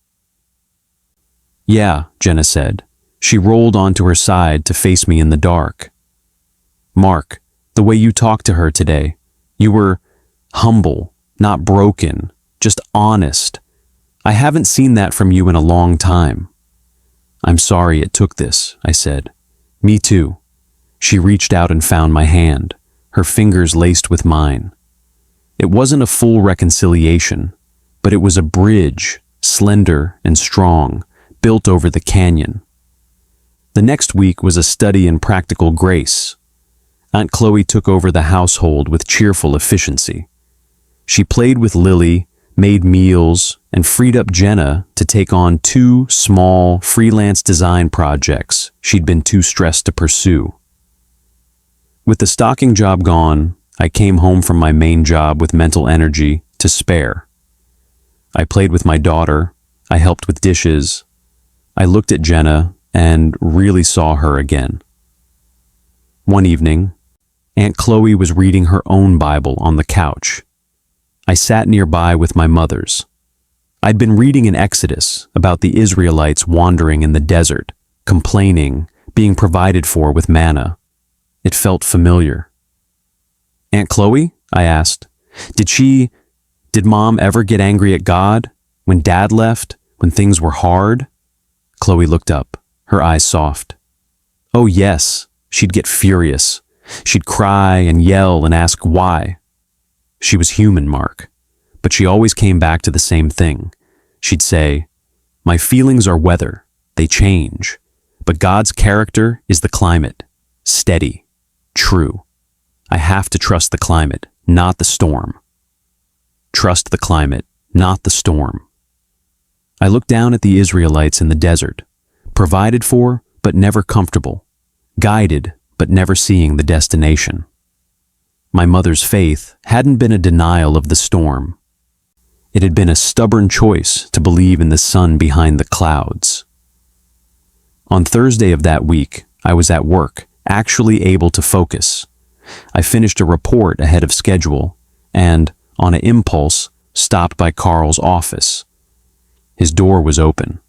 "Yeah," Jenna said. She rolled onto her side to face me in the dark. "Mark, the way you talked to her today, you were humble, not broken, just honest. I haven't seen that from you in a long time." "I'm sorry it took this," I said. "Me too." She reached out and found my hand, her fingers laced with mine. It wasn't a full reconciliation, but it was a bridge, slender and strong, built over the canyon. The next week was a study in practical grace. Aunt Chloe took over the household with cheerful efficiency. She played with Lily, made meals, and freed up Jenna to take on 2 small freelance design projects she'd been too stressed to pursue. With the stocking job gone, I came home from my main job with mental energy to spare. I played with my daughter, I helped with dishes, I looked at Jenna and really saw her again. One evening, Aunt Chloe was reading her own Bible on the couch. I sat nearby with my mother's. I'd been reading in Exodus about the Israelites wandering in the desert, complaining, being provided for with manna. It felt familiar. "Aunt Chloe?" I asked. Did Mom ever get angry at God? When Dad left? When things were hard?" Chloe looked up, her eyes soft. "Oh yes, she'd get furious. She'd cry and yell and ask why." She was human, Mark, but she always came back to the same thing. She'd say, "My feelings are weather, they change, but God's character is the climate, steady, true. I have to trust the climate, not the storm. Trust the climate, not the storm." I looked down at the Israelites in the desert, provided for but never comfortable, guided but never seeing the destination. My mother's faith hadn't been a denial of the storm. It had been a stubborn choice to believe in the sun behind the clouds. On Thursday of that week, I was at work, actually able to focus. I finished a report ahead of schedule and, on an impulse, stopped by Carl's office. His door was open.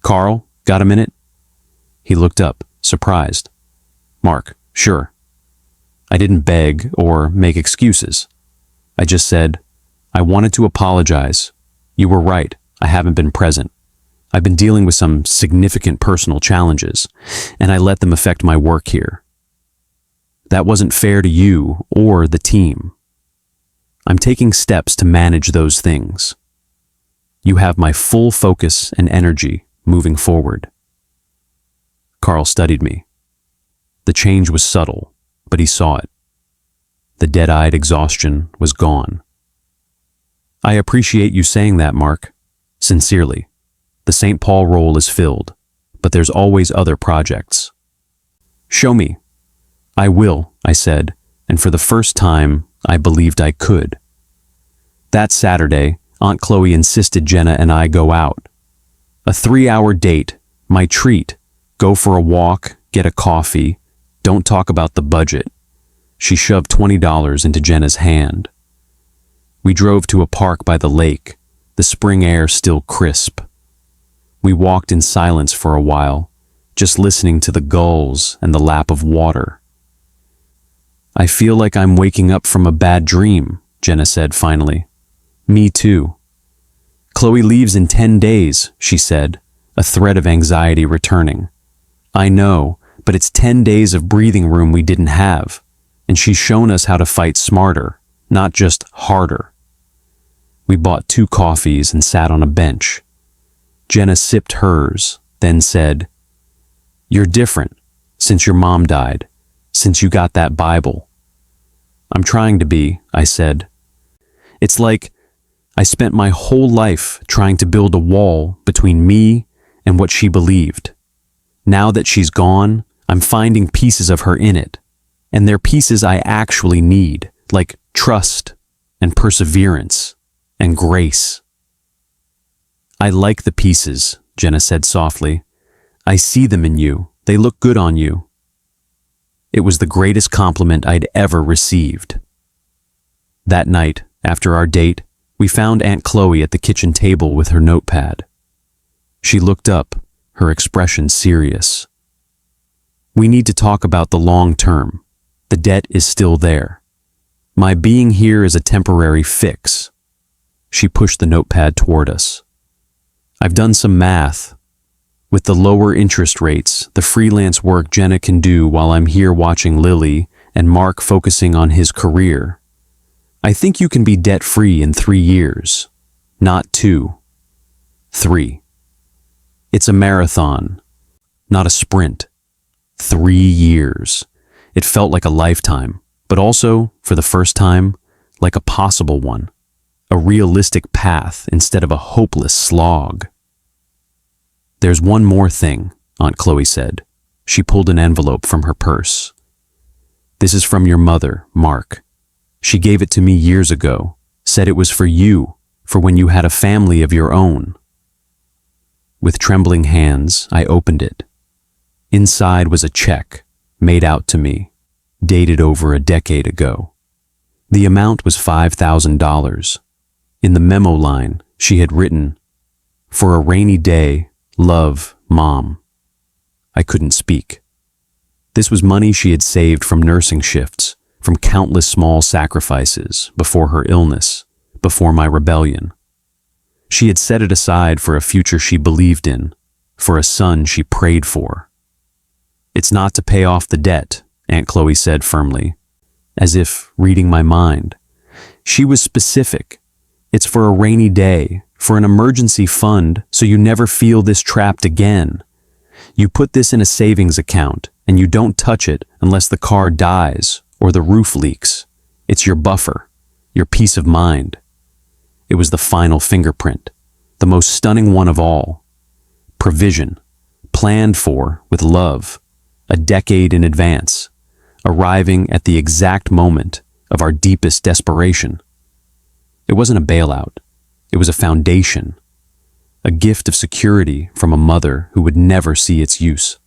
"Carl, got a minute?" He looked up, surprised. "Mark, sure." I didn't beg or make excuses. I just said, "I wanted to apologize. You were right, I haven't been present. I've been dealing with some significant personal challenges, and I let them affect my work here. That wasn't fair to you or the team. I'm taking steps to manage those things. You have my full focus and energy moving forward." Carl studied me. The change was subtle, but he saw it. The dead-eyed exhaustion was gone. "I appreciate you saying that, Mark. Sincerely. The St. Paul role is filled, but there's always other projects." "Show me." "I will," I said, and for the first time, I believed I could. That Saturday, Aunt Chloe insisted Jenna and I go out. A 3-hour date, my treat. Go for a walk, get a coffee, don't talk about the budget. She shoved $20 into Jenna's hand. We drove to a park by the lake, the spring air still crisp. We walked in silence for a while, just listening to the gulls and the lap of water. "I feel like I'm waking up from a bad dream," Jenna said finally. "Me too." "Chloe leaves in 10 days, she said, a thread of anxiety returning. "I know, but it's 10 days of breathing room we didn't have, and she's shown us how to fight smarter, not just harder." We bought 2 coffees and sat on a bench. Jenna sipped hers, then said, "You're different, since your mom died, since you got that Bible." "I'm trying to be," I said. "It's like I spent my whole life trying to build a wall between me and what she believed. Now that she's gone, I'm finding pieces of her in it, and they're pieces I actually need, like trust and perseverance and grace." "I like the pieces," Jenna said softly. "I see them in you. They look good on you." It was the greatest compliment I'd ever received. That night, after our date, we found Aunt Chloe at the kitchen table with her notepad. She looked up, her expression serious. "We need to talk about the long term. The debt is still there. My being here is a temporary fix." She pushed the notepad toward us. "I've done some math. With the lower interest rates, the freelance work Jenna can do while I'm here watching Lily and Mark focusing on his career, I think you can be debt-free in 3 years, not 2. 3. It's a marathon, not a sprint. 3 years. It felt like a lifetime, but also, for the first time, like a possible one. A realistic path instead of a hopeless slog. "There's one more thing," Aunt Chloe said. She pulled an envelope from her purse. "This is from your mother, Mark. She gave it to me years ago, said it was for you, for when you had a family of your own." With trembling hands, I opened it. Inside was a check, made out to me, dated over a decade ago. The amount was $5,000. In the memo line, she had written, "For a rainy day, love, Mom." I couldn't speak. This was money she had saved from nursing shifts, from countless small sacrifices, before her illness, before my rebellion. She had set it aside for a future she believed in, for a son she prayed for. "It's not to pay off the debt," Aunt Chloe said firmly, as if reading my mind. She was specific. "It's for a rainy day, for an emergency fund, so you never feel this trapped again. You put this in a savings account, and you don't touch it unless the car dies or the roof leaks. It's your buffer, your peace of mind." It was the final fingerprint, the most stunning one of all. Provision, planned for with love, a decade in advance, arriving at the exact moment of our deepest desperation. It wasn't a bailout. It was a foundation, a gift of security from a mother who would never see its use.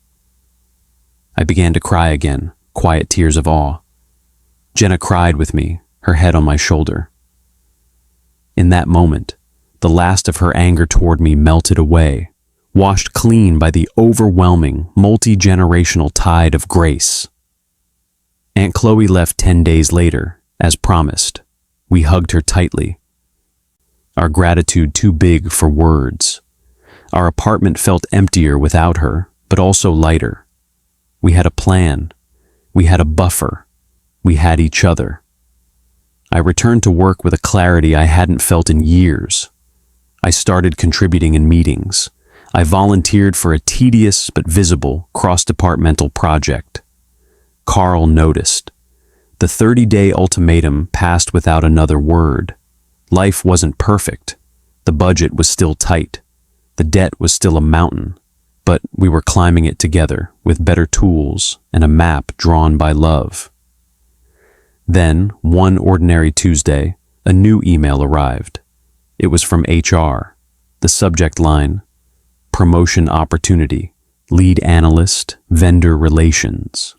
I began to cry again, quiet tears of awe. Jenna cried with me, her head on my shoulder. In that moment, the last of her anger toward me melted away, washed clean by the overwhelming, multi-generational tide of grace. Aunt Chloe left 10 days later, as promised. We hugged her tightly. Our gratitude too big for words. Our apartment felt emptier without her, but also lighter. We had a plan. We had a buffer. We had each other. I returned to work with a clarity I hadn't felt in years. I started contributing in meetings. I volunteered for a tedious but visible cross-departmental project. Carl noticed. The 30-day ultimatum passed without another word. Life wasn't perfect. The budget was still tight. The debt was still a mountain. But we were climbing it together with better tools and a map drawn by love. Then, one ordinary Tuesday, a new email arrived. It was from HR. The subject line, "Promotion Opportunity, Lead Analyst, Vendor Relations."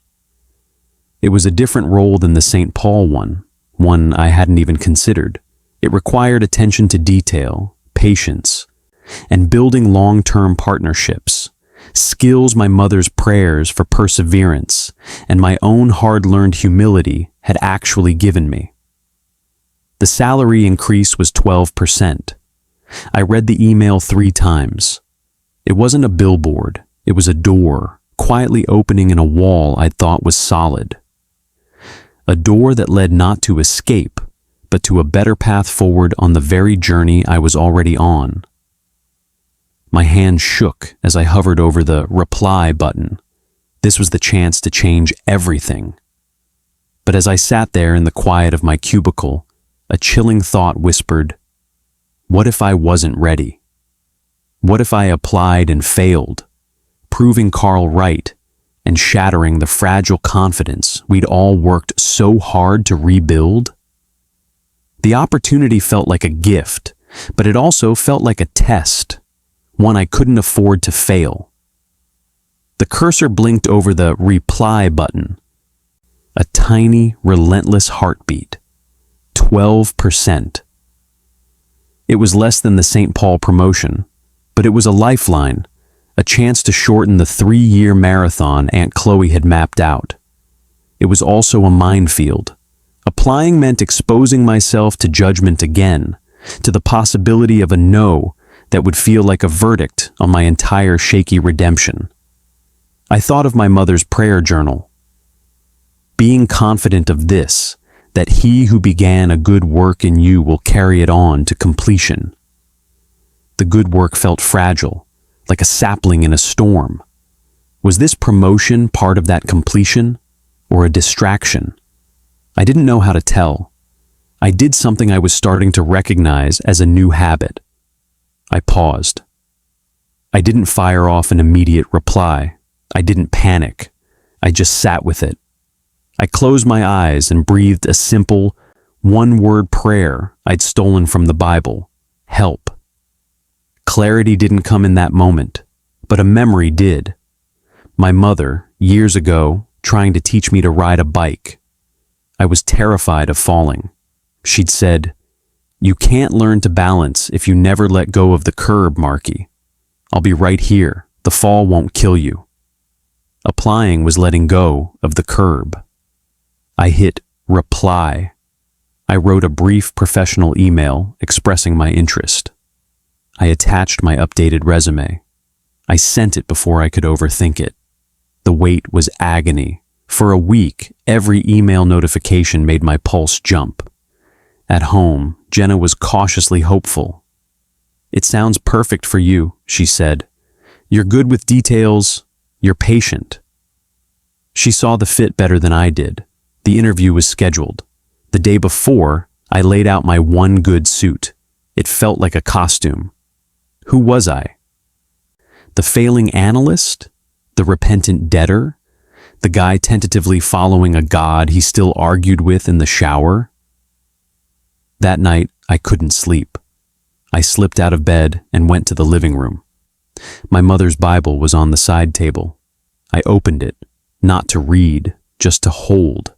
It was a different role than the St. Paul one I hadn't even considered. It required attention to detail, patience, and building long-term partnerships, skills my mother's prayers for perseverance and my own hard-learned humility had actually given me. The salary increase was 12%. I read the email 3 times. It wasn't a billboard. It was a door, quietly opening in a wall I'd thought was solid. A door that led not to escape, but to a better path forward on the very journey I was already on. My hand shook as I hovered over the reply button. This was the chance to change everything. But as I sat there in the quiet of my cubicle, a chilling thought whispered, what if I wasn't ready? What if I applied and failed, proving Carl right and shattering the fragile confidence we'd all worked so hard to rebuild? The opportunity felt like a gift, but it also felt like a test, one I couldn't afford to fail. The cursor blinked over the reply button. A tiny, relentless heartbeat. 12%. It was less than the St. Paul promotion, but it was a lifeline, a chance to shorten the 3-year marathon Aunt Chloe had mapped out. It was also a minefield. Applying meant exposing myself to judgment again, to the possibility of a no that would feel like a verdict on my entire shaky redemption. I thought of my mother's prayer journal. Being confident of this, that he who began a good work in you will carry it on to completion. The good work felt fragile, like a sapling in a storm. Was this promotion part of that completion, or a distraction? I didn't know how to tell. I did something I was starting to recognize as a new habit. I paused. I didn't fire off an immediate reply. I didn't panic. I just sat with it. I closed my eyes and breathed a simple, one-word prayer I'd stolen from the Bible. Help. Clarity didn't come in that moment, but a memory did. My mother, years ago, trying to teach me to ride a bike. I was terrified of falling, She'd said, "You can't learn to balance if you never let go of the curb, Marky. I'll be right here. The fall won't kill you." Applying was letting go of the curb. I hit reply. I wrote a brief professional email expressing my interest. I attached my updated resume. I sent it before I could overthink it. The wait was agony. For a week, every email notification made my pulse jump. At home, Jenna was cautiously hopeful. "It sounds perfect for you," she said. "You're good with details. You're patient." She saw the fit better than I did. The interview was scheduled. The day before, I laid out my one good suit. It felt like a costume. Who was I? The failing analyst? The repentant debtor? The guy tentatively following a god he still argued with in the shower? That night, I couldn't sleep. I slipped out of bed and went to the living room. My mother's Bible was on the side table. I opened it, not to read, just to hold.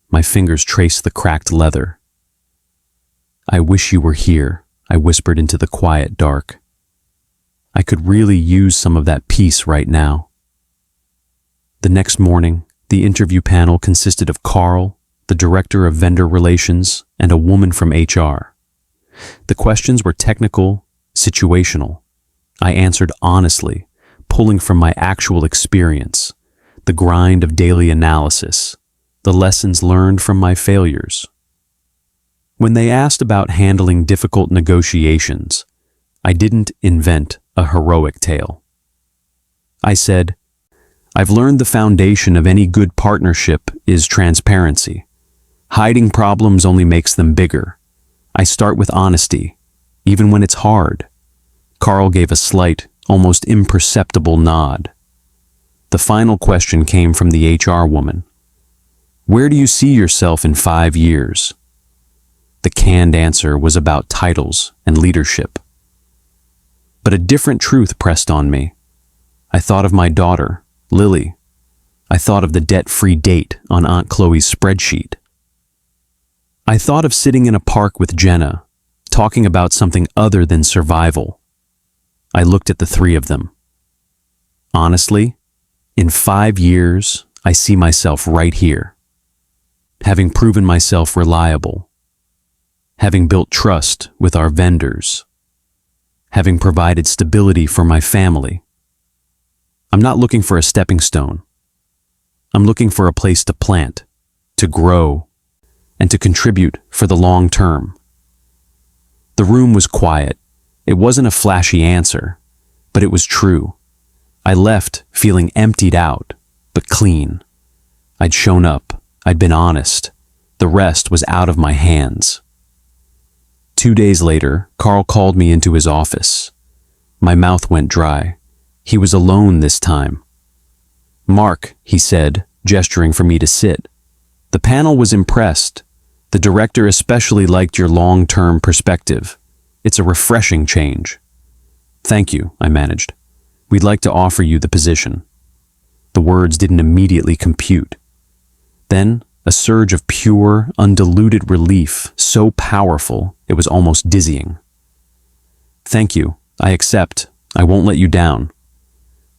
My fingers traced the cracked leather. "I wish you were here," I whispered into the quiet dark. I could really use some of that peace right now. The next morning, the interview panel consisted of Carl, the director of vendor relations, and a woman from HR. The questions were technical, situational. I answered honestly, pulling from my actual experience, the grind of daily analysis, the lessons learned from my failures. When they asked about handling difficult negotiations, I didn't invent a heroic tale. I said, "I've learned the foundation of any good partnership is transparency. Hiding problems only makes them bigger. I start with honesty, even when it's hard." Carl gave a slight, almost imperceptible nod. The final question came from the HR woman. "Where do you see yourself in 5 years?" The canned answer was about titles and leadership. But a different truth pressed on me. I thought of my daughter, Lily. I thought of the debt-free date on Aunt Chloe's spreadsheet. I thought of sitting in a park with Jenna, talking about something other than survival. I looked at the three of them. Honestly, in 5 years, I see myself right here. Having proven myself reliable. Having built trust with our vendors. Having provided stability for my family. I'm not looking for a stepping stone. I'm looking for a place to plant, to grow, and to contribute for the long term. The room was quiet. It wasn't a flashy answer, but it was true. I left feeling emptied out, but clean. I'd shown up. I'd been honest. The rest was out of my hands. 2 days later, Carl called me into his office. My mouth went dry. He was alone this time. "Mark," he said, gesturing for me to sit. "The panel was impressed. The director especially liked your long-term perspective. It's a refreshing change." "Thank you," I managed. "We'd like to offer you the position." The words didn't immediately compute. Then, a surge of pure, undiluted relief, so powerful it was almost dizzying. "Thank you. I accept. I won't let you down."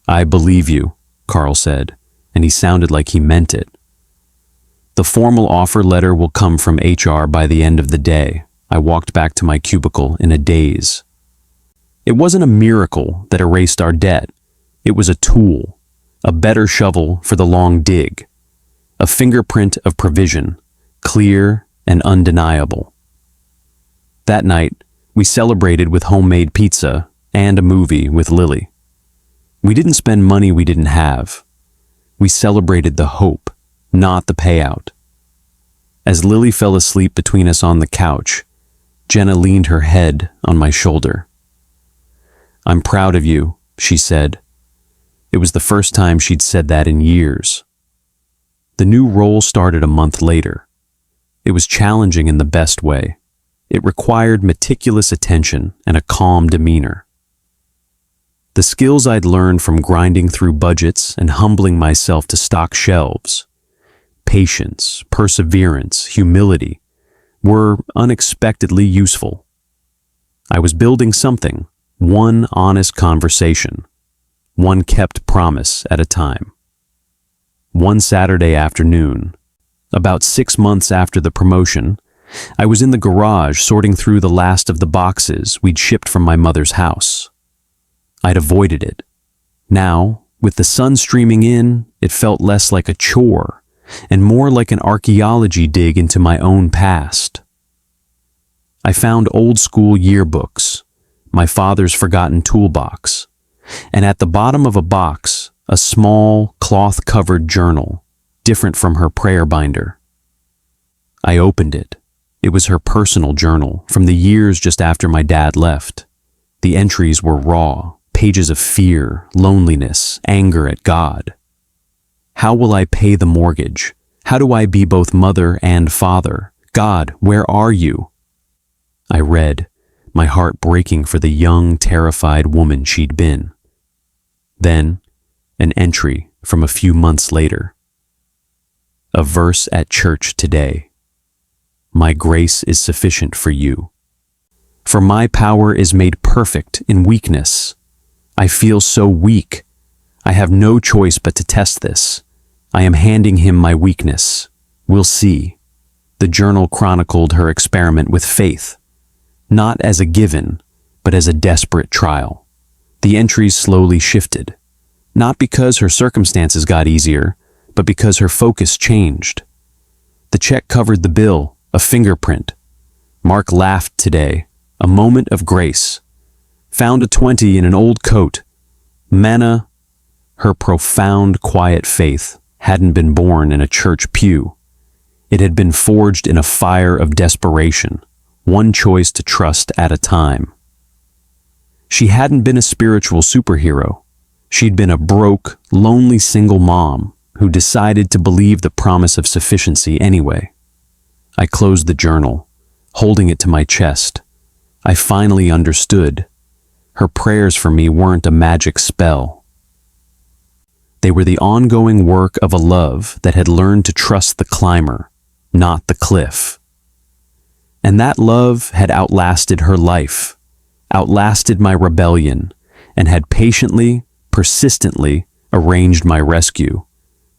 "I believe you," Carl said, and he sounded like he meant it. "The formal offer letter will come from HR by the end of the day." I walked back to my cubicle in a daze. It wasn't a miracle that erased our debt. It was a tool, a better shovel for the long dig, a fingerprint of provision, clear and undeniable. That night, we celebrated with homemade pizza and a movie with Lily. We didn't spend money we didn't have. We celebrated the hope, not the payout. As Lily fell asleep between us on the couch, Jenna leaned her head on my shoulder. "I'm proud of you," she said. It was the first time she'd said that in years. The new role started a month later. It was challenging in the best way. It required meticulous attention and a calm demeanor. The skills I'd learned from grinding through budgets and humbling myself to stock shelves, patience, perseverance, humility, were unexpectedly useful. I was building something, one honest conversation, one kept promise at a time. One Saturday afternoon, about 6 months after the promotion, I was in the garage sorting through the last of the boxes we'd shipped from my mother's house. I'd avoided it. Now, with the sun streaming in, it felt less like a chore and more like an archaeology dig into my own past. I found old-school yearbooks, my father's forgotten toolbox, and at the bottom of a box, a small, cloth-covered journal, different from her prayer binder. I opened it. It was her personal journal from the years just after my dad left. The entries were raw, pages of fear, loneliness, anger at God. How will I pay the mortgage? How do I be both mother and father? God, where are you? I read, my heart breaking for the young, terrified woman she'd been. Then, an entry from a few months later. A verse at church today. My grace is sufficient for you. For my power is made perfect in weakness. I feel so weak. I have no choice but to test this. I am handing him my weakness. We'll see. The journal chronicled her experiment with faith, not as a given, but as a desperate trial. The entries slowly shifted, not because her circumstances got easier, but because her focus changed. The check covered the bill, a fingerprint. Mark laughed today, a moment of grace. Found a 20 in an old coat. Manna, her profound, quiet faith hadn't been born in a church pew. It had been forged in a fire of desperation, one choice to trust at a time. She hadn't been a spiritual superhero. She'd been a broke, lonely single mom who decided to believe the promise of sufficiency anyway. I closed the journal, holding it to my chest. I finally understood. Her prayers for me weren't a magic spell. They were the ongoing work of a love that had learned to trust the climber, not the cliff. And that love had outlasted her life, outlasted my rebellion, and had patiently, persistently arranged my rescue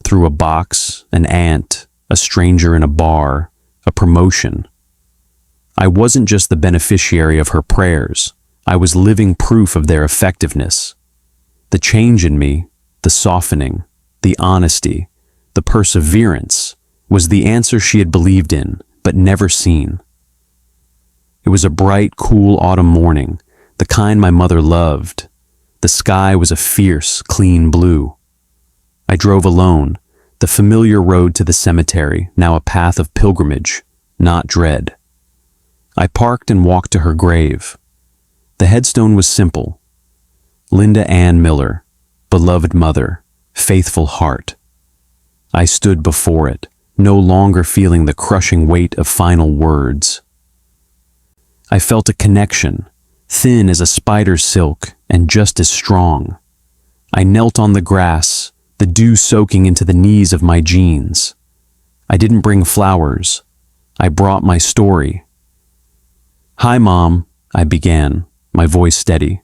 through a box, an aunt, a stranger in a bar, a promotion. I wasn't just the beneficiary of her prayers. I was living proof of their effectiveness. The change in me, the softening, the honesty, the perseverance, was the answer she had believed in, but never seen. It was a bright, cool autumn morning, the kind my mother loved. The sky was a fierce, clean blue. I drove alone, the familiar road to the cemetery, now a path of pilgrimage, not dread. I parked and walked to her grave. The headstone was simple. Linda Ann Miller, beloved mother, faithful heart. I stood before it, no longer feeling the crushing weight of final words. I felt a connection, thin as a spider's silk and just as strong. I knelt on the grass, the dew soaking into the knees of my jeans. I didn't bring flowers. I brought my story. "Hi, Mom," I began, my voice steady.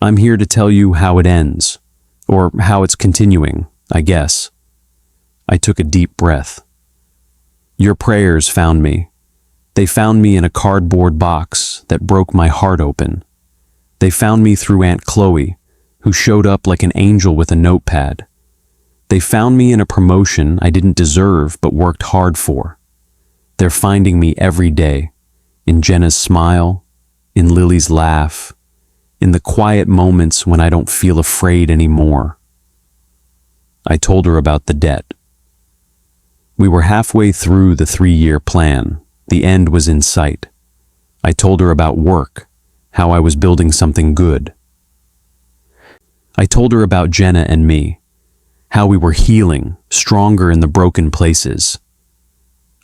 "I'm here to tell you how it ends, or how it's continuing, I guess." I took a deep breath. "Your prayers found me. They found me in a cardboard box that broke my heart open. They found me through Aunt Chloe, who showed up like an angel with a notepad. They found me in a promotion I didn't deserve but worked hard for. They're finding me every day, in Jenna's smile, in Lily's laugh, in the quiet moments when I don't feel afraid anymore." I told her about the debt. We were halfway through the 3-year plan. The end was in sight. I told her about work, how I was building something good. I told her about Jenna and me, how we were healing, stronger in the broken places.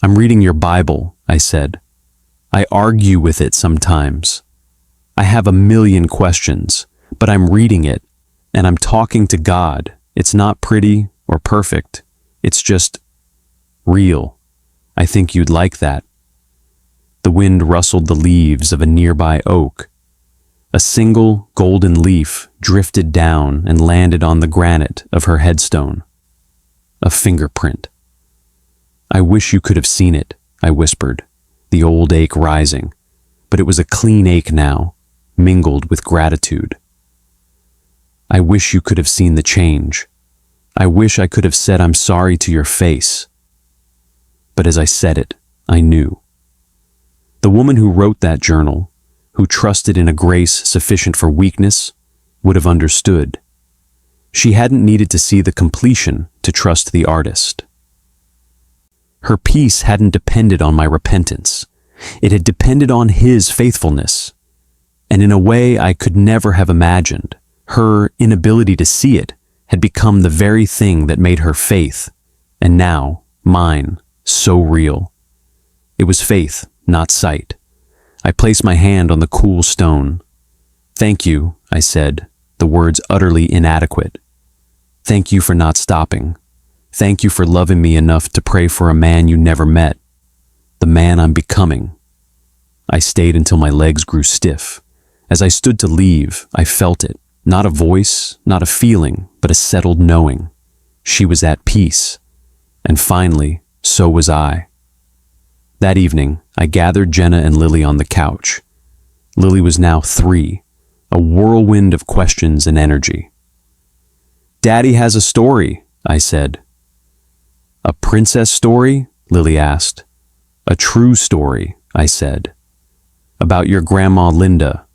"I'm reading your Bible," I said. "I argue with it sometimes. I have a million questions, but I'm reading it, and I'm talking to God. It's not pretty or perfect. It's just real. I think you'd like that." The wind rustled the leaves of a nearby oak. A single golden leaf drifted down and landed on the granite of her headstone. A fingerprint. "I wish you could have seen it," I whispered, the old ache rising, but it was a clean ache now, mingled with gratitude. "I wish you could have seen the change. I wish I could have said I'm sorry to your face." But as I said it, I knew. The woman who wrote that journal, who trusted in a grace sufficient for weakness, would have understood. She hadn't needed to see the completion to trust the artist. Her peace hadn't depended on my repentance. It had depended on his faithfulness. And in a way I could never have imagined, her inability to see it had become the very thing that made her faith, and now mine, so real. It was faith, not sight. I placed my hand on the cool stone. "Thank you," I said, the words utterly inadequate. "Thank you for not stopping. Thank you for loving me enough to pray for a man you never met. The man I'm becoming." I stayed until my legs grew stiff. As I stood to leave, I felt it. Not a voice, not a feeling, but a settled knowing. She was at peace. And finally, so was I. That evening, I gathered Jenna and Lily on the couch. Lily was now 3, a whirlwind of questions and energy. "Daddy has a story," I said. "A princess story?" Lily asked. "A true story," I said. "About your grandma Linda,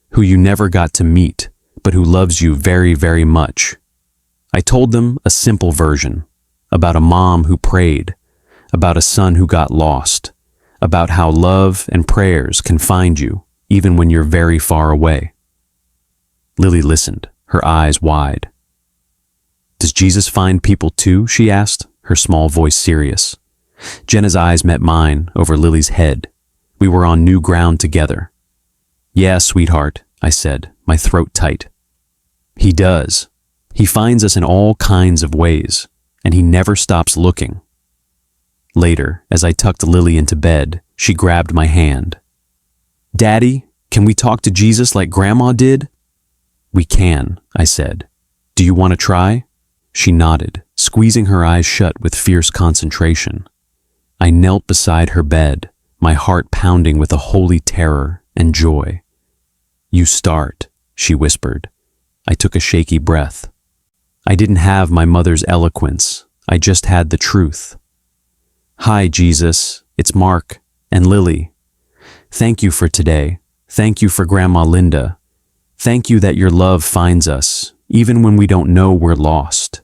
who you never got to meet, but who loves you very, very much." I told them a simple version, about a mom who prayed, about a son who got lost, about how love and prayers can find you even when you're very far away. Lily listened, her eyes wide. "Does Jesus find people too?" she asked, her small voice serious. Jenna's eyes met mine over Lily's head. We were on new ground together. "Yeah, sweetheart," I said, my throat tight. "He does. He finds us in all kinds of ways, and he never stops looking." Later, as I tucked Lily into bed, she grabbed my hand. "Daddy, can we talk to Jesus like Grandma did?" "We can," I said. "Do you want to try?" She nodded, squeezing her eyes shut with fierce concentration. I knelt beside her bed, my heart pounding with a holy terror and joy. "You start," she whispered. I took a shaky breath. I didn't have my mother's eloquence. I just had the truth. "Hi, Jesus. It's Mark and Lily. Thank you for today. Thank you for Grandma Linda. Thank you that your love finds us, even when we don't know we're lost.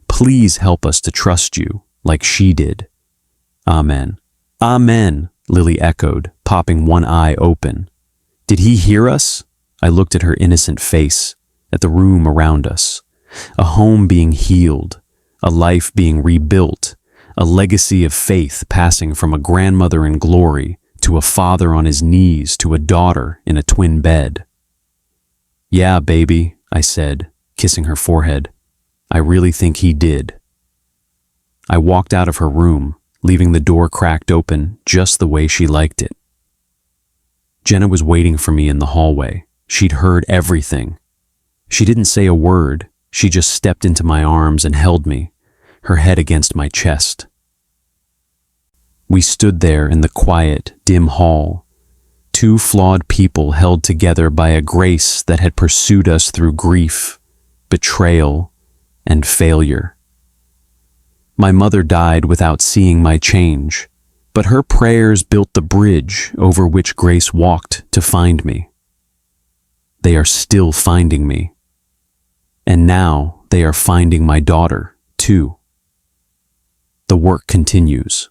Please help us to trust you, like she did. Amen." "Amen," Lily echoed, popping one eye open. Did he hear us? I looked at her innocent face, at the room around us. A home being healed, a life being rebuilt, a legacy of faith passing from a grandmother in glory to a father on his knees to a daughter in a twin bed. "Yeah, baby," I said, kissing her forehead. "I really think he did." I walked out of her room, leaving the door cracked open just the way she liked it. Jenna was waiting for me in the hallway. She'd heard everything. She didn't say a word. She just stepped into my arms and held me, her head against my chest. We stood there in the quiet, dim hall, 2 flawed people held together by a grace that had pursued us through grief, betrayal, and failure. My mother died without seeing my change, but her prayers built the bridge over which grace walked to find me. They are still finding me. And now they are finding my daughter, too. The work continues.